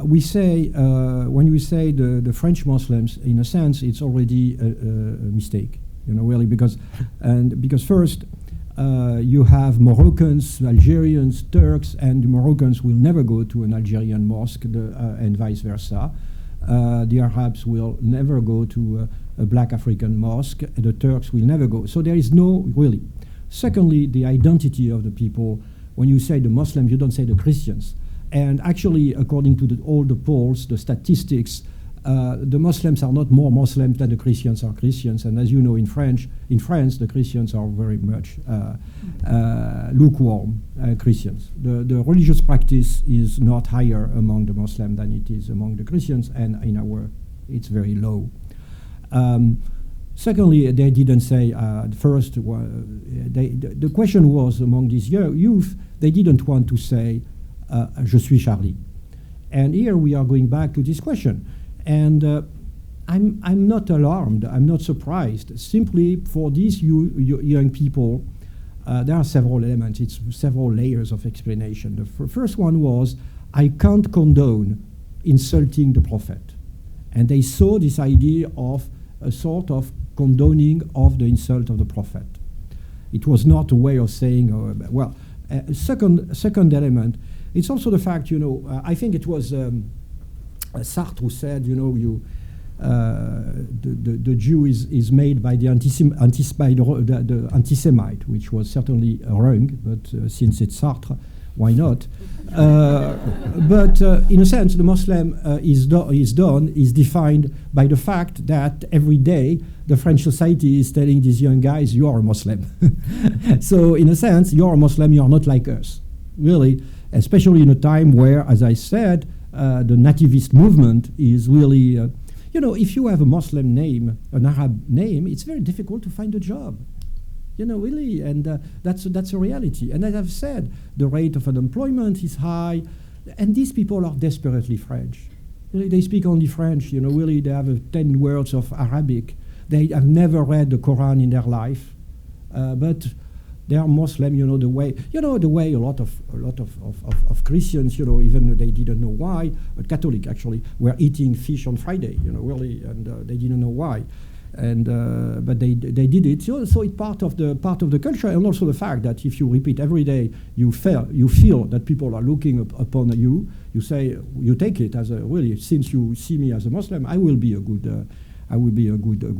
We say when we say the French Muslims, in a sense, it's already a mistake. Really, because first you have Moroccans, Algerians, Turks, and the Moroccans will never go to an Algerian mosque, and vice versa. The Arabs will never go to a black African mosque. The Turks will never go. So there is no really. Secondly, the identity of the people. When you say the Muslims, you don't say the Christians. And actually, according to all the polls, the statistics, the Muslims are not more Muslims than the Christians are Christians. And as you know, in France, the Christians are very much lukewarm Christians. The religious practice is not higher among the Muslims than it is among the Christians, and it's very low. Secondly, they didn't say first. The question was among these youth, they didn't want to say "Je suis Charlie," and here we are going back to this question. And I'm not alarmed. I'm not surprised. Simply for these young people, there are several elements. It's several layers of explanation. The first one was, I can't condone insulting the prophet. And they saw this idea of a sort of condoning of the insult of the prophet. It was not a way of saying, second element, it's also the fact, I think it was Sartre who said, the Jew is made by the anti-Semite, which was certainly wrong, but since it's Sartre, why not? But in a sense, the Muslim is defined by the fact that every day the French society is telling these young guys, you are a Muslim. So in a sense, you are a Muslim, you are not like us, really, especially in a time where, as I said, the nativist movement is really, if you have a Muslim name, an Arab name, it's very difficult to find a job. Really, and that's a reality. And as I've said, the rate of unemployment is high, and these people are desperately French. Really, they speak only French. Really, they have 10 words of Arabic. They have never read the Quran in their life, but they are Muslim. The way a lot of Christians, even they didn't know why, but Catholic actually were eating fish on Friday. Really, and they didn't know why. And but they did it. So it's part of the culture, and also the fact that if you repeat every day, you feel that people are looking upon you. You say, you take it as really, since you see me as a Muslim, I will be a good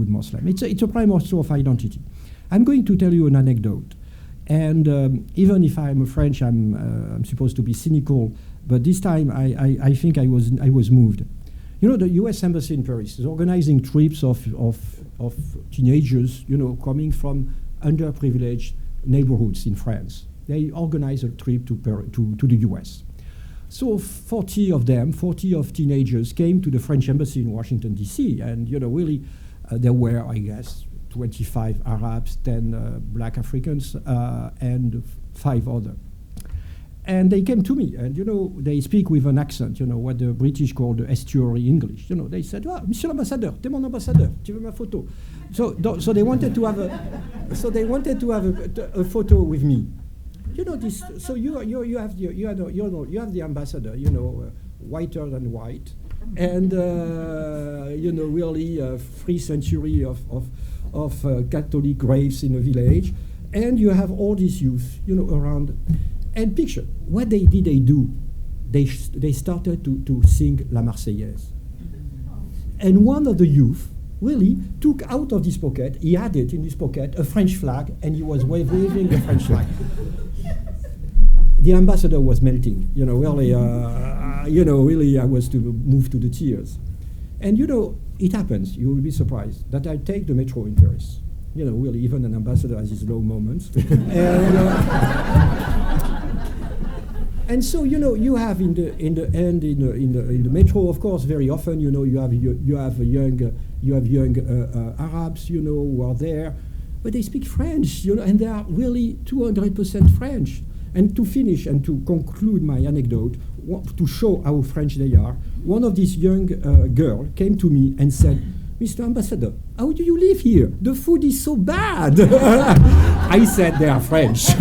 Muslim. It's a prime also of identity. I'm going to tell you an anecdote, and even if I'm a French, I'm supposed to be cynical, but this time I think I was moved. The U.S. Embassy in Paris is organizing trips of teenagers, coming from underprivileged neighborhoods in France. They organize a trip to the U.S. So 40 of teenagers came to the French Embassy in Washington, D.C., and, really, there were, I guess, 25 Arabs, 10 black Africans, and 5 others. And they came to me, and they speak with an accent, what the British call the estuary English. They said, Monsieur l'ambassadeur, t'es mon ambassadeur, tu veux ma photo? So they wanted to have a photo with me. This. So you have the ambassador, whiter than white, and really 3 century of Catholic graves in a village, and you have all these youth, around. And picture what they do. They started to sing La Marseillaise, and one of the youth really took out of his pocket. He had it in his pocket a French flag, and he was waving the French flag. The ambassador was melting. Really, I was to move to the tears. And it happens. You will be surprised that I take the metro in Paris. Really, even an ambassador has his low moments. And so you have in the metro, of course, very often you have young Arabs who are there, but they speak French, and they are really 200% French. And to finish and to conclude my anecdote, to show how French they are, one of these young girl came to me and said, "Mr. Ambassador, how do you live here? The food is so bad." I said they are French.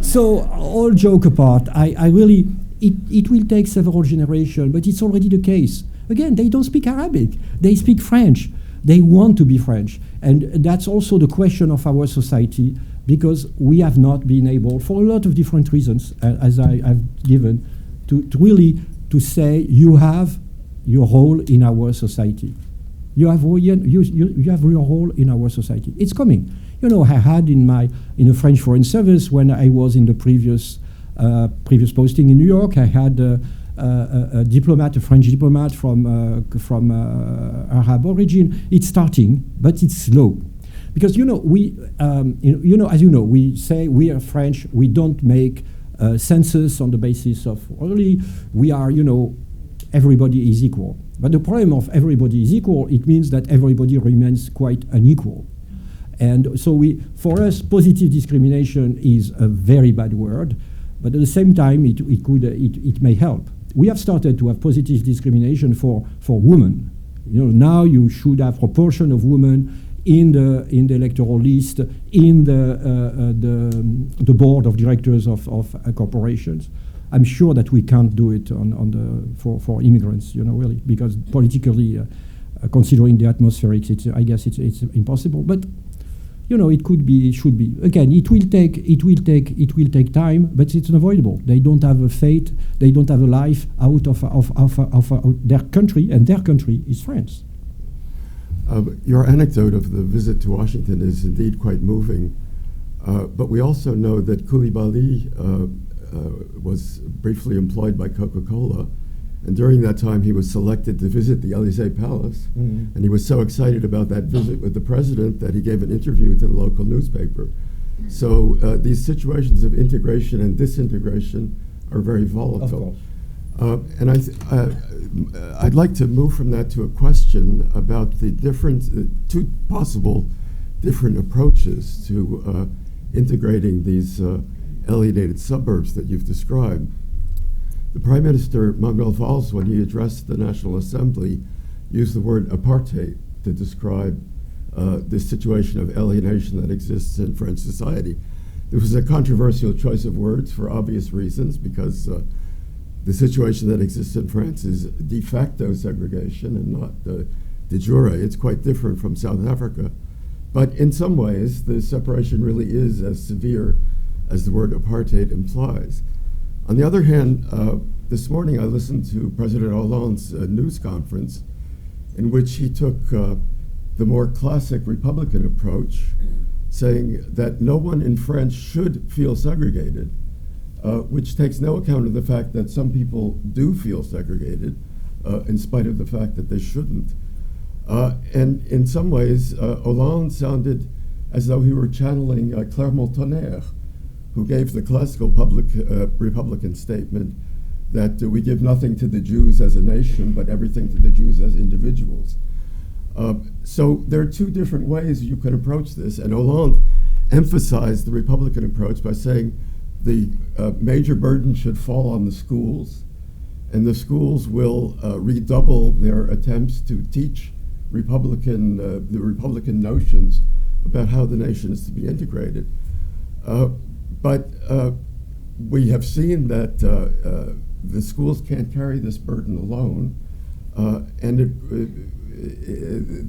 So all joke apart, I really, it will take several generations, but it's already the case. Again, they don't speak Arabic, they speak French. They want to be French. And that's also the question of our society, because we have not been able, for a lot of different reasons, as I've given, to really to say you have your role in our society. You have your role in our society. It's coming. I had in a French Foreign Service, when I was in the previous posting in New York, I had a diplomat, a French diplomat from Arab origin. It's starting, but it's slow. Because we, as you know, we say we are French. We don't make census on the basis of really we are. Everybody is equal. But the problem of everybody is equal, it means that everybody remains quite unequal. And so for us, positive discrimination is a very bad word, but at the same time, it may help. We have started to have positive discrimination for women. Now you should have proportion of women in the electoral list, in the board of directors of corporations. I'm sure that we can't do it for immigrants, really, because politically, considering the atmospherics, I guess it's impossible. But it could be, it should be. Again, it will take time, but it's unavoidable. They don't have a fate, they don't have a life out of their country, and their country is France. Your anecdote of the visit to Washington is indeed quite moving, but we also know that Koulibaly was briefly employed by Coca-Cola, and during that time he was selected to visit the Élysée Palace, and he was so excited about that visit with the president that he gave an interview to the local newspaper. So these situations of integration and disintegration are very volatile. Of course. And I'd like to move from that to a question about the two possible different approaches to integrating these alienated suburbs that you've described. The Prime Minister, Manuel Valls, when he addressed the National Assembly, used the word apartheid to describe this situation of alienation that exists in French society. It was a controversial choice of words for obvious reasons, because the situation that exists in France is de facto segregation and not de jure. It's quite different from South Africa. But in some ways, the separation really is as severe as the word apartheid implies. On the other hand, this morning I listened to President Hollande's news conference, in which he took the more classic Republican approach, saying that no one in France should feel segregated, which takes no account of the fact that some people do feel segregated, in spite of the fact that they shouldn't. And in some ways, Hollande sounded as though he were channeling Clermont-Tonnerre, who gave the classical Republican statement that we give nothing to the Jews as a nation, but everything to the Jews as individuals. So there are two different ways you can approach this, and Hollande emphasized the Republican approach by saying the major burden should fall on the schools, and the schools will redouble their attempts to teach the Republican notions about how the nation is to be integrated. But we have seen that the schools can't carry this burden alone, and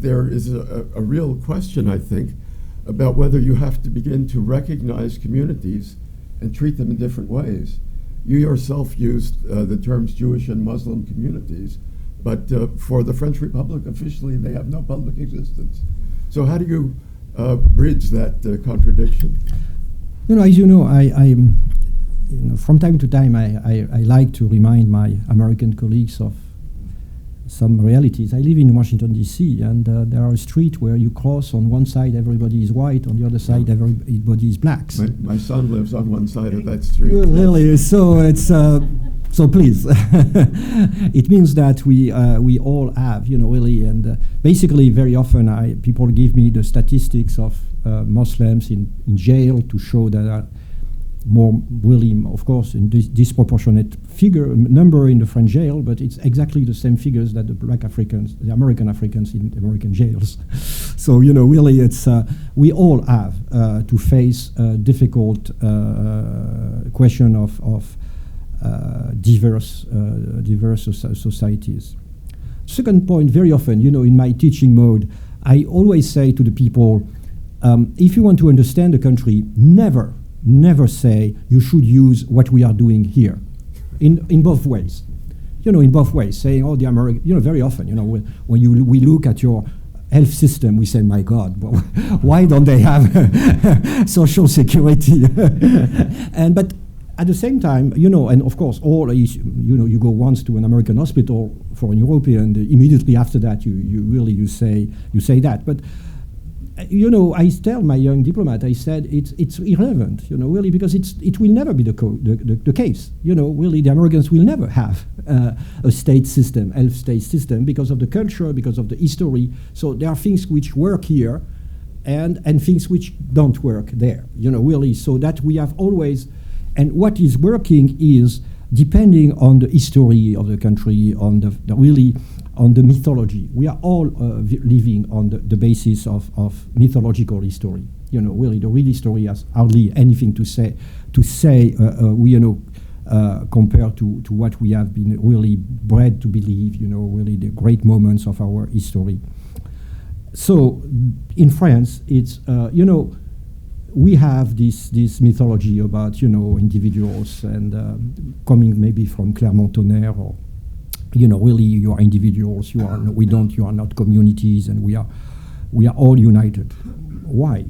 there is a real question, I think, about whether you have to begin to recognize communities and treat them in different ways. You yourself used the terms Jewish and Muslim communities, but for the French Republic, officially, they have no public existence. So how do you bridge that contradiction? As you know, from time to time, I like to remind my American colleagues of some realities. I live in Washington, D.C., and there are a street where you cross. On one side, everybody is white. On the other side, everybody is black. My son lives on one side of that street. Really? So it's so please. It means that we all have, really, and basically, very often, people give me the statistics of Muslims in jail to show that are more really, of course, in disproportionate number in the French jail, but it's exactly the same figures that the black Africans, the American Africans in American jails. So, really, it's we all have to face a difficult question of diverse societies. Second point, very often, in my teaching mode, I always say to the people, if you want to understand the country, never say you should use what we are doing here, in both ways. In both ways, saying, the American, very often, when we look at your health system, we say, my God, but why don't they have social security? But at the same time, and of course, you go once to an American hospital for an European, immediately after that, you say that. But I tell my young diplomat, I said it's irrelevant, really, because it will never be the case. Really, the Americans will never have a state system, health state system, because of the culture, because of the history. So there are things which work here, and things which don't work there. Really, so that we have always, and what is working is depending on the history of the country, on on the mythology. We are all living on the basis of mythological history. Really, the real history has hardly anything to say. Compared to what we have been really bred to believe. Really the great moments of our history. So, in France, it's we have this mythology about individuals and coming maybe from Clermont-Tonnerre, or really you are individuals, you are not communities, and we are all united. Why?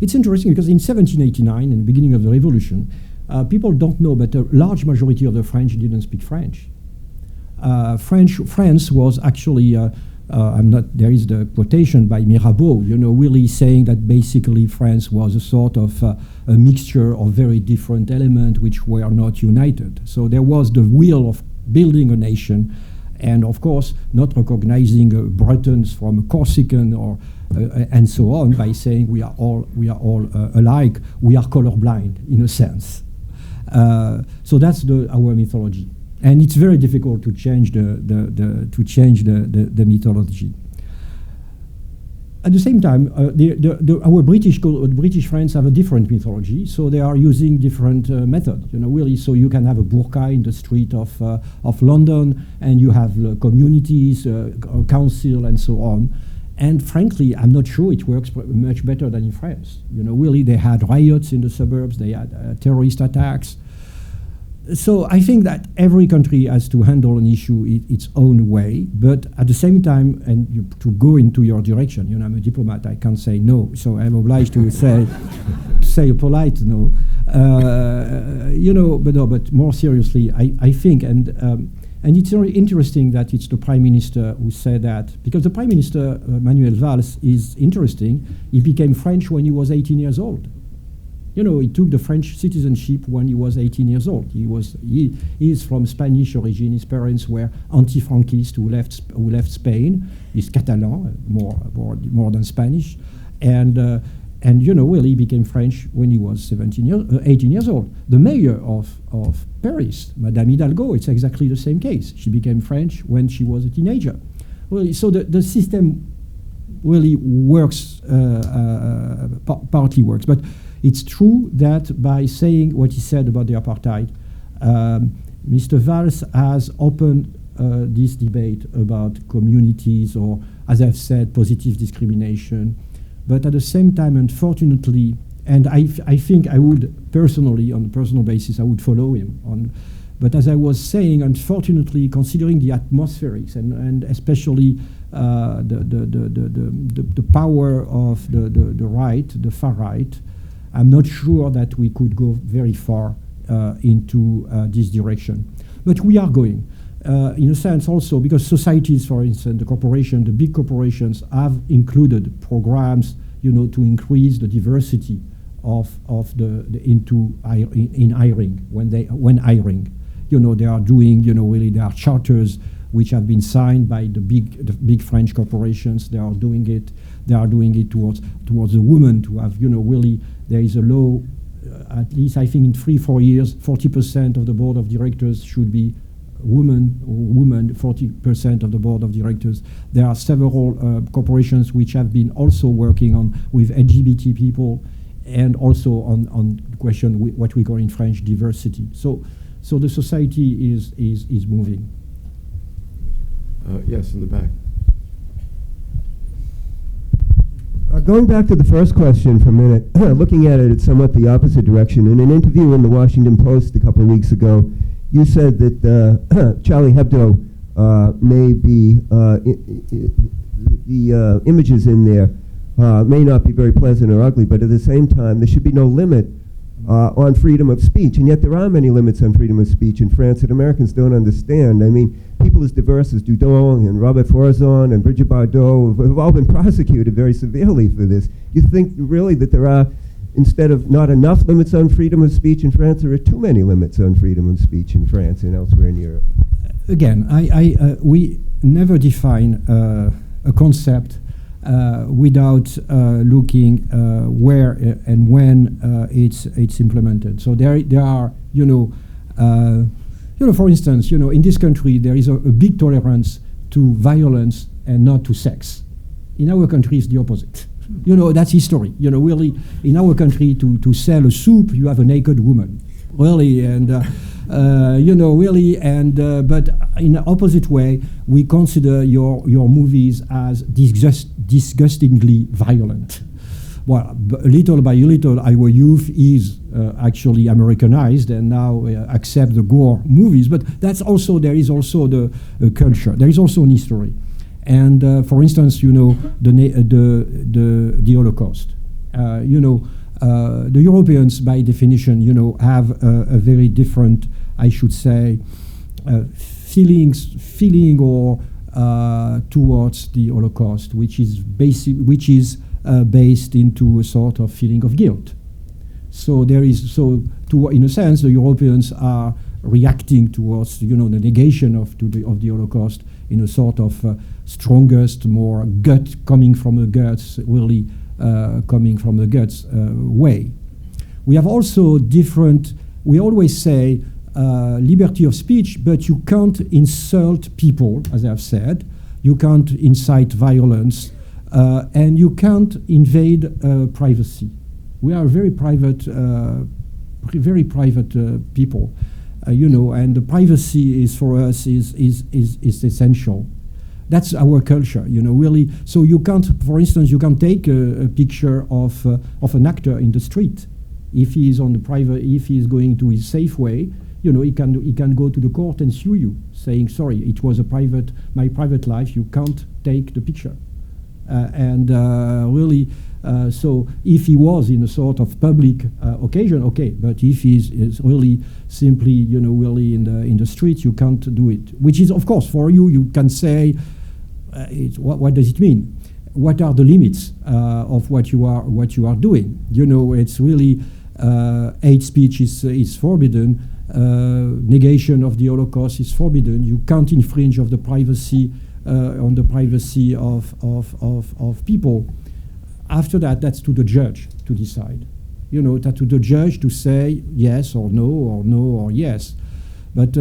It's interesting because in 1789, in the beginning of the revolution, people don't know, but a large majority of the French didn't speak French. France was actually there is the quotation by Mirabeau, really saying that basically France was a sort of a mixture of very different elements which were not united. So there was the will of building a nation, and of course not recognizing Bretons from Corsican or and so on, by saying we are all alike. We are colorblind in a sense. So that's our mythology. And it's very difficult to change the mythology. At the same time, our British friends have a different mythology, so they are using different methods. Really. So you can have a burqa in the street of London, and you have communities, council, and so on. And frankly, I'm not sure it works much better than in France. Really, they had riots in the suburbs, they had terrorist attacks. So I think that every country has to handle an issue its own way, but at the same time, and to go into your direction, I'm a diplomat, I can't say no, so I'm obliged to say a polite no. But more seriously, I think, and it's very interesting that it's the Prime Minister who said that, because the Prime Minister, Manuel Valls, is interesting. He became French when he was 18 years old. He took the French citizenship when he was 18 years old. He is from Spanish origin. His parents were anti-Franquist who left Spain. He's Catalan, more than Spanish, and he became French when he was 18 years old. The mayor of Paris, Madame Hidalgo, it's exactly the same case. She became French when she was a teenager. Really, so the system really works, partly works, but it's true that by saying what he said about the apartheid, Mr. Valls has opened this debate about communities or, as I've said, positive discrimination. But at the same time, unfortunately, and I think I would personally, on a personal basis, I would follow him on. But as I was saying, unfortunately, considering the atmospherics and especially the power of the right, the far right, I'm not sure that we could go very far into this direction. But we are going. In a sense also, because societies, for instance, the big corporations have included programs, to increase the diversity of in hiring when hiring. They are doing, really there are charters which have been signed by the big French corporations. They are doing it towards the women to have, really there is a law, at least I think in 3-4 years, 40% of the board of directors should be women, 40% of the board of directors. There are several corporations which have been also working with LGBT people and also on the question what we call in French diversity. So the society is moving. Yes, in the back. Going back to the first question for a minute, looking at it somewhat the opposite direction. In an interview in the Washington Post a couple of weeks ago, you said that Charlie Hebdo may be, the images in there may not be very pleasant or ugly, but at the same time, there should be no limit on freedom of speech. And yet there are many limits on freedom of speech in France that Americans don't understand. I mean, people as diverse as Dudon and Robert Forzon and Brigitte Bardot have all been prosecuted very severely for this. You think really that there are, instead of not enough limits on freedom of speech in France, there are too many limits on freedom of speech in France and elsewhere in Europe? Again, we never define a concept without looking where and when it's implemented. So there are, for instance, in this country there is a big tolerance to violence and not to sex. In our country, it's the opposite. That's history. Really, in our country, to sell a soup, you have a naked woman, really, and really, and but in the opposite way, we consider your movies as disgustingly violent. Well, little by little, our youth is actually Americanized and now accept the gore movies. But there is also the culture. There is also an history. And for instance, the Holocaust. The Europeans, by definition, have a very different, I should say, feeling or towards the Holocaust, which is based into a sort of feeling of guilt. So in a sense, the Europeans are reacting towards the negation of the Holocaust in a sort of strongest, more coming from the guts, really coming from the guts way. We have also different. We always say liberty of speech, but you can't insult people, as I've said. You can't incite violence, and you can't invade privacy. We are very private people. And the privacy is for us is essential. That's our culture, really. So you can't, for instance, you can't take a picture of an actor in the street. If he is if he is going to his Safeway, he can go to the court and sue you, saying, sorry, it was my private life. You can't take the picture. Really. So if he was in a sort of public occasion, okay, but if he's really simply, really in the street, you can't do it. Which is, of course, for you, you can say, what does it mean? What are the limits of what you are doing? It's really hate speech is forbidden. Negation of the Holocaust is forbidden. You can't infringe of the privacy on the privacy of people. After that, that's to the judge to decide. That to the judge to say yes or no or yes. But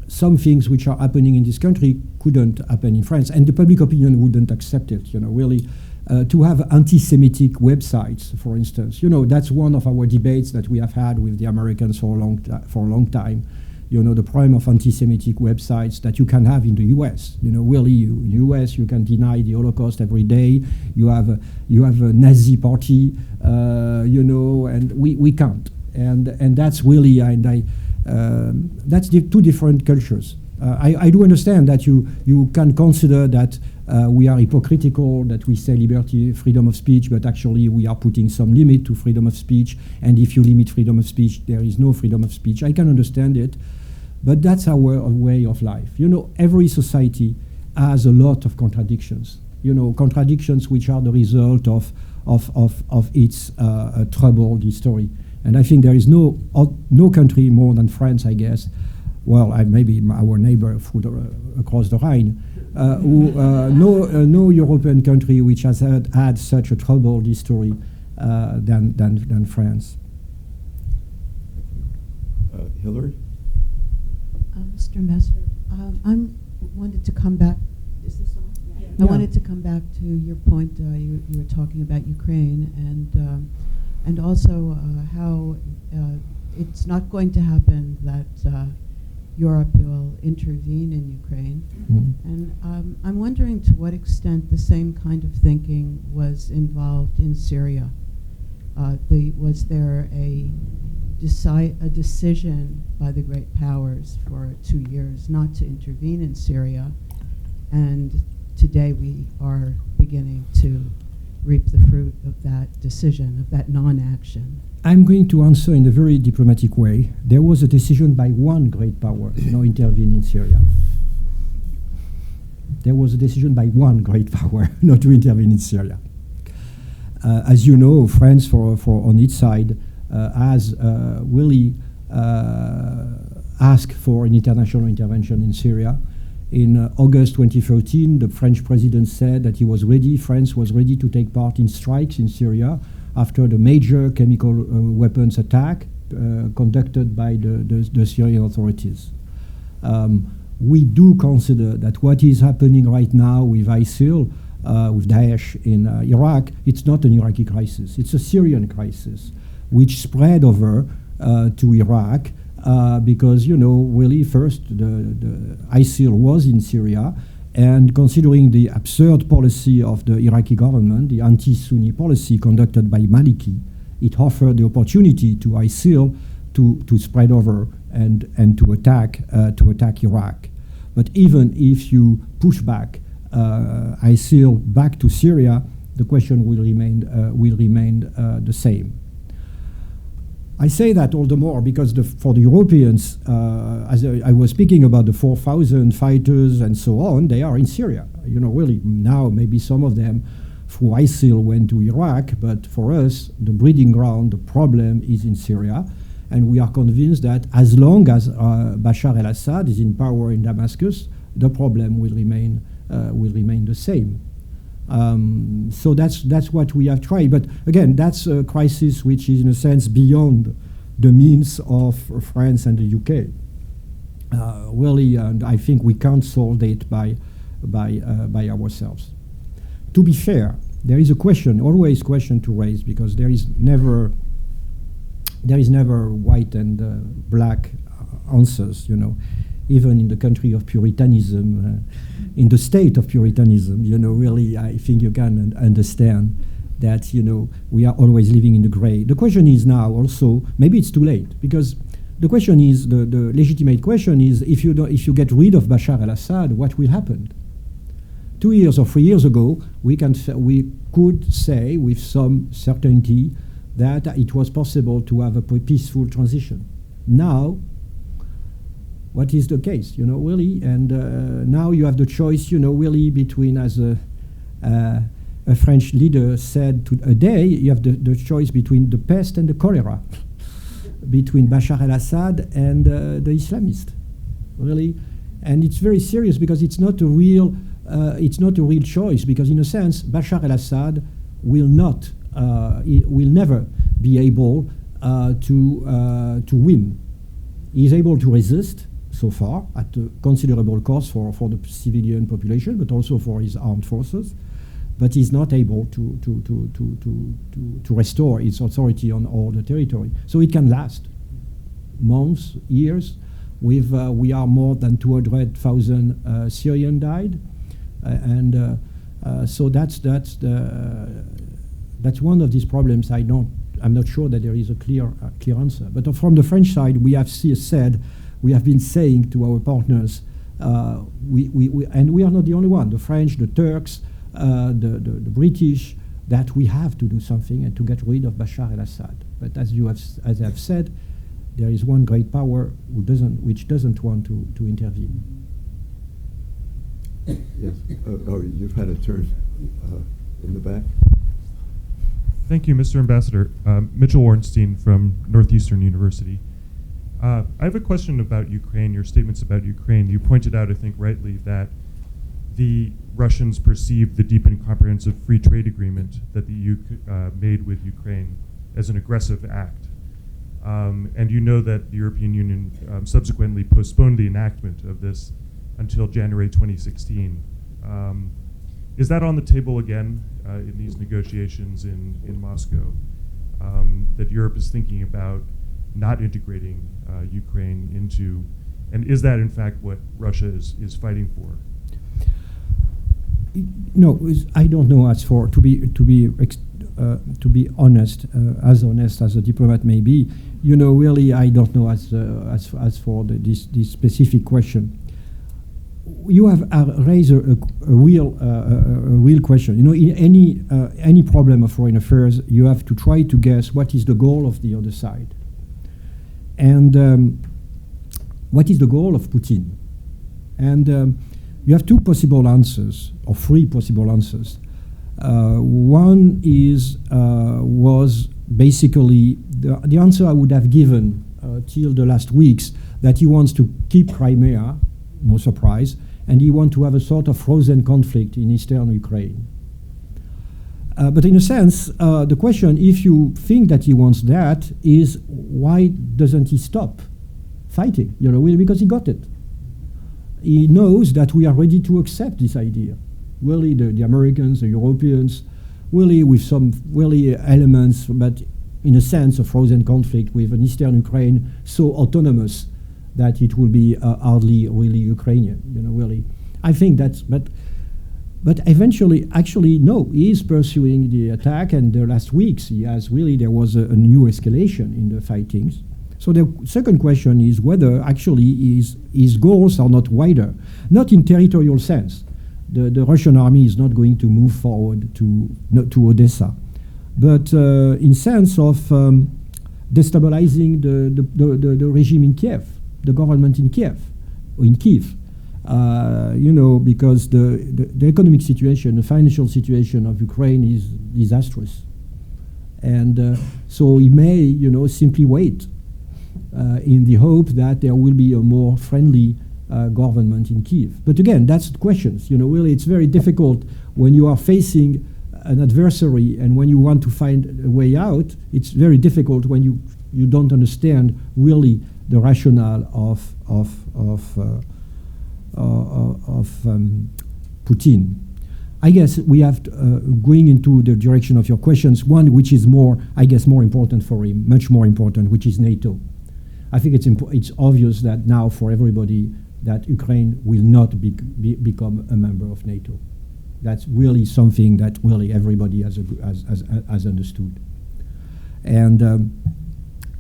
some things which are happening in this country couldn't happen in France, and the public opinion wouldn't accept it. Really, to have anti-Semitic websites, for instance. You know, that's one of our debates that we have had with the Americans for a long time. You know, the problem of anti-Semitic websites that you can have in the U.S. You know, really, in the U.S. you can deny the Holocaust every day. You have a Nazi party, you know, and we can't. And that's really, that's two different cultures. I do understand that you can consider that we are hypocritical, that we say liberty, freedom of speech, but actually we are putting some limit to freedom of speech. And if you limit freedom of speech, there is no freedom of speech. I can understand it, but that's our way of life. You know, every society has a lot of contradictions. You know, contradictions which are the result of its troubled history. And I think there is no country more than France, I guess. Well, maybe our neighbor across the Rhine, no European country which has had such a troubled history than France. Hillary? Mr. Ambassador, I wanted to come back. Is this on? Yeah. I wanted to come back to your point. You were talking about Ukraine and also how it's not going to happen that Europe will intervene in Ukraine. Mm-hmm. And I'm wondering to what extent the same kind of thinking was involved in Syria. Was there a decision by the great powers for 2 years not to intervene in Syria, and today we are beginning to reap the fruit of that decision, of that non-action? I'm going to answer in a very diplomatic way. There was a decision by one great power to not intervene in Syria. There was a decision by one great power not to intervene in Syria. As you know, France, for on its side, has really asked for an international intervention in Syria. In August 2013, the French president said that France was ready to take part in strikes in Syria after the major chemical weapons attack conducted by the Syrian authorities. We do consider that what is happening right now with ISIL, with Daesh in Iraq, it's not an Iraqi crisis, it's a Syrian crisis, which spread over to Iraq because, you know, really first the ISIL was in Syria, and considering the absurd policy of the Iraqi government, the anti-Sunni policy conducted by Maliki, it offered the opportunity to ISIL to spread over and to attack Iraq. But even if you push back ISIL back to Syria, the question will remain the same. I say that all the more because for the Europeans, as I was speaking about the 4,000 fighters and so on, they are in Syria. You know, really now maybe some of them through ISIL went to Iraq, but for us, the breeding ground, the problem is in Syria. And we are convinced that as long as Bashar al-Assad is in power in Damascus, the problem will remain the same. So that's what we have tried. But again, that's a crisis which is in a sense beyond the means of France and the UK. Really, and I think we can't solve it by ourselves. To be fair, there is a question, always question to raise, because there is never white and black answers, you know. Even in the country of Puritanism, in the state of Puritanism, you know, really, I think you can understand that, you know, we are always living in the gray. The question is now also, maybe it's too late, because the question is, the legitimate question is, if you get rid of Bashar al-Assad, what will happen? 2 years or 3 years ago, we could say with some certainty that it was possible to have a peaceful transition. Now, what is the case, you know, really? And now you have the choice, you know, really between, as a French leader said a day, you have the choice between the pest and the cholera, between Bashar al-Assad and the Islamists, really. And it's very serious because it's not a real choice, because in a sense, Bashar al-Assad will never be able to win. He is able to resist so far at a considerable cost for the civilian population, but also for his armed forces. but is not able to restore its authority on all the territory. So it can last months, years. We are more than 200,000 Syrians died, so that's one of these problems. I'm not sure that there is a clear answer. But from the French side, we have been saying to our partners, and we are not the only one. The French, the Turks, the British, that we have to do something and to get rid of Bashar al-Assad. But as I've said, there is one great power which doesn't want to intervene. Yes. You've had a turn in the back. Thank you, Mr. Ambassador. Mitchell Ornstein from Northeastern University. I have a question about Ukraine, your statements about Ukraine. You pointed out, I think rightly, that the Russians perceived the deep and comprehensive free trade agreement that the EU made with Ukraine as an aggressive act. And you know that the European Union subsequently postponed the enactment of this until January 2016. Is that on the table again in these negotiations in Moscow, that Europe is thinking about not integrating Ukraine into, and is that in fact what Russia is fighting for? No, I don't know. As for to be honest, as honest as a diplomat may be, really I don't know as for this specific question. You have raised a real question. In any problem of foreign affairs, you have to try to guess what is the goal of the other side, and what is the goal of Putin, and you have two possible answers, or three possible answers. One was basically the answer I would have given till the last weeks, that he wants to keep Crimea, no surprise, and he wants to have a sort of frozen conflict in eastern Ukraine. But in a sense, the question, if you think that he wants that, is why doesn't he stop fighting? Because he got it. He knows that we are ready to accept this idea. Really, the Americans, the Europeans, really with some really elements, but in a sense, a frozen conflict with an eastern Ukraine so autonomous that it will be hardly really Ukrainian. Really, I think that's. But eventually, actually, no, he is pursuing the attack, and the last weeks there was a new escalation in the fightings. So the second question is whether actually his goals are not wider, not in territorial sense. The Russian army is not going to move forward to Odessa, but in sense of destabilizing the regime in Kiev, the government in Kiev, or in Kiev. Because the economic situation, the financial situation of Ukraine is disastrous, and so he may simply wait. In the hope that there will be a more friendly government in Kiev. But again, that's the questions. Really, it's very difficult when you are facing an adversary and when you want to find a way out. It's very difficult when you don't understand really the rationale of Putin. I guess we have going into the direction of your questions. One which is more important for him, much more important, which is NATO. I think it's obvious that now for everybody that Ukraine will not become a member of NATO. That's really something that really everybody has understood. And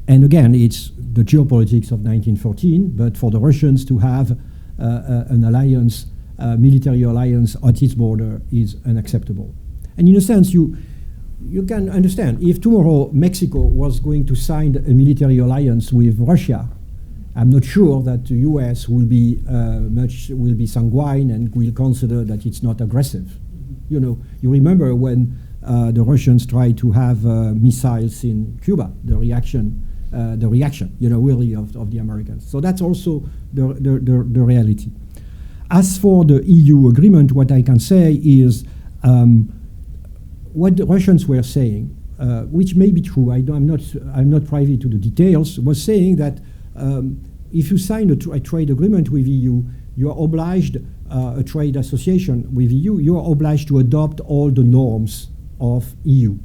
again, it's the geopolitics of 1914, but for the Russians to have an alliance, military alliance at its border is unacceptable. And in a sense, you can understand, if tomorrow Mexico was going to sign a military alliance with Russia, I'm not sure that the US will be sanguine and will consider that it's not aggressive. You remember when the Russians tried to have missiles in Cuba, the reaction, really of the Americans. So that's also the reality. As for the EU agreement, what I can say is what the Russians were saying, which may be true. I'm not privy to the details. Was saying that if you sign a trade agreement with EU, you are obliged, a trade association with EU, you are obliged to adopt all the norms of EU.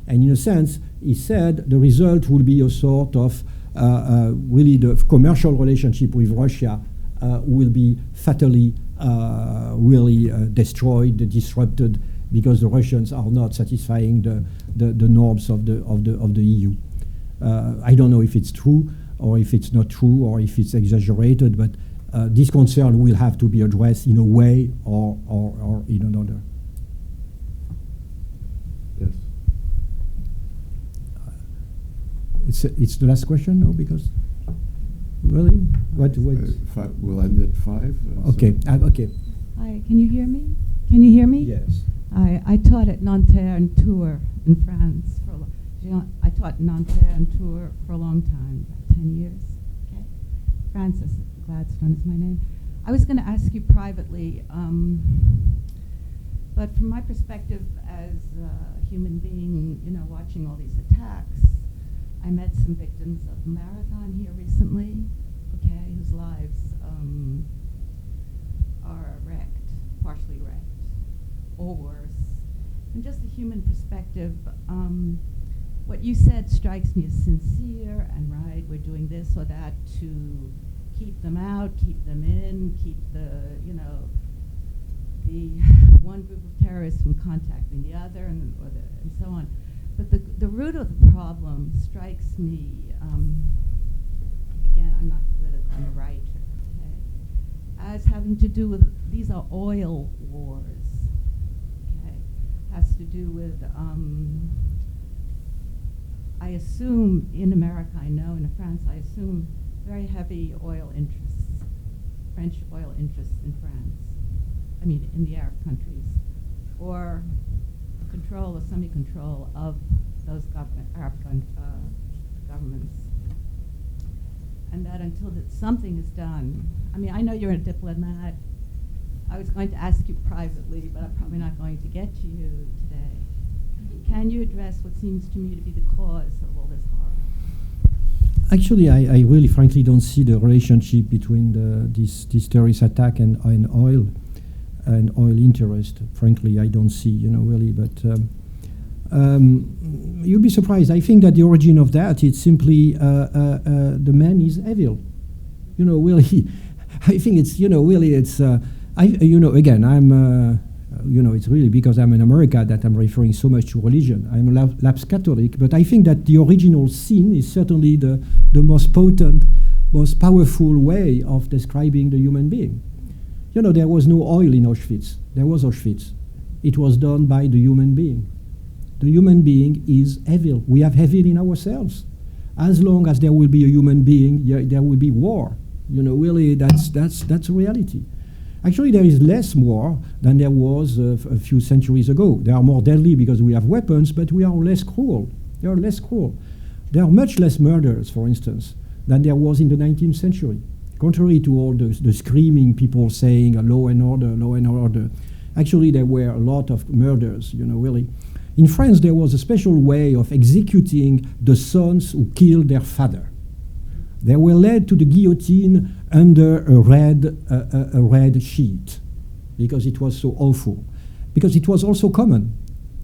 And in a sense, he said the result will be a sort of really the commercial relationship with Russia will be fatally really destroyed, disrupted, because the Russians are not satisfying the norms of the EU. I don't know if it's true or if it's not true or if it's exaggerated, but this concern will have to be addressed in a way or in another. Yes. It's the last question, no? Because really, what? We'll end at 5. Okay. Okay. Hi. Can you hear me? Can you hear me? Yes. I taught at Nanterre and Tours in France. I taught Nanterre and Tours for a long time, about 10 years. Okay. Francis Gladstone is my name. I was going to ask you privately, but from my perspective as a human being, you know, watching all these attacks, I met some victims of Marathon here recently, okay, whose lives are wrecked, partially wrecked, or worse. From just a human perspective, what you said strikes me as sincere and right. We're doing this or that to keep them out, keep them in, keep the, you know, the one group of terrorists from contacting the other, and so on. But the root of the problem strikes me, again, I'm not political, I'm a writer, okay, as having to do with, these are oil wars, okay, has to do with, I assume in America, I know, in France, I assume very heavy oil interests, French oil interests in France, I mean in the Arab countries, or control or semi-control of those Arab governments. And that until something is done, I mean, I know you're a diplomat. I was going to ask you privately, but I'm probably not going to get to you today. Can you address what seems to me to be the cause of all this horror? Actually, I really frankly don't see the relationship between this terrorist attack and oil interest. Frankly, I don't see, you know, really, but you'll be surprised. I think that the origin of that is simply the man is evil. You know, really, I think it's, you know, really it's, you know, again, I'm, you know, it's really because I'm in America that I'm referring so much to religion. I'm a lapsed Catholic, but I think that the original sin is certainly the most potent, most powerful way of describing the human being. You know, there was no oil in Auschwitz. There was Auschwitz. It was done by the human being. The human being is evil. We have evil in ourselves. As long as there will be a human being, there will be war. You know, really, that's reality. Actually, there is less war than there was a few centuries ago. They are more deadly because we have weapons, but we are less cruel. They are less cruel. There are much less murders, for instance, than there was in the 19th century. Contrary to all the screaming people saying law and order, actually there were a lot of murders, you know, really. In France, there was a special way of executing the sons who killed their father. They were led to the guillotine under a red sheet, because it was so awful. Because it was also common.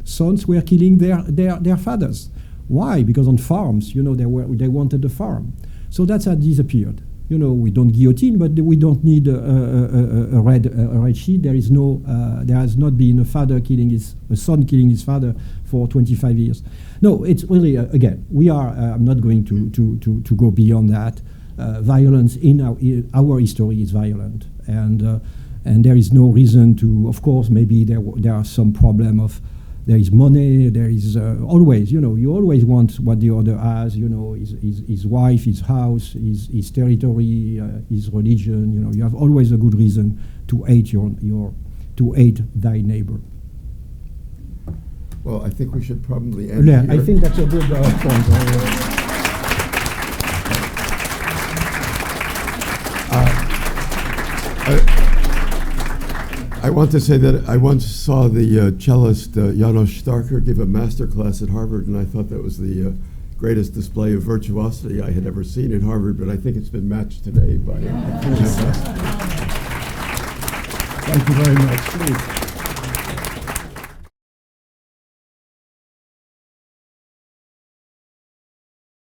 Sons were killing their fathers. Why? Because on farms, you know, they wanted the farm. So that's how it disappeared. You know, we don't guillotine, but we don't need a red sheet. There is no, there has not been a son killing his father for 25 years. No, it's really, again, we are, I'm not going to go beyond that. Violence in our history is violent. And there is no reason to, of course, maybe there are some problem of, there is money, there is always, you know, you always want what the other has, you know, his wife, his house, his territory, his religion, you know, you have always a good reason to hate to hate thy neighbor. Well, I think we should probably end Yeah, here. I think that's a good point. I want to say that I once saw the cellist Janos Starker give a master class at Harvard, and I thought that was the greatest display of virtuosity I had ever seen at Harvard, but I think it's been matched today by Thank you very much. Please.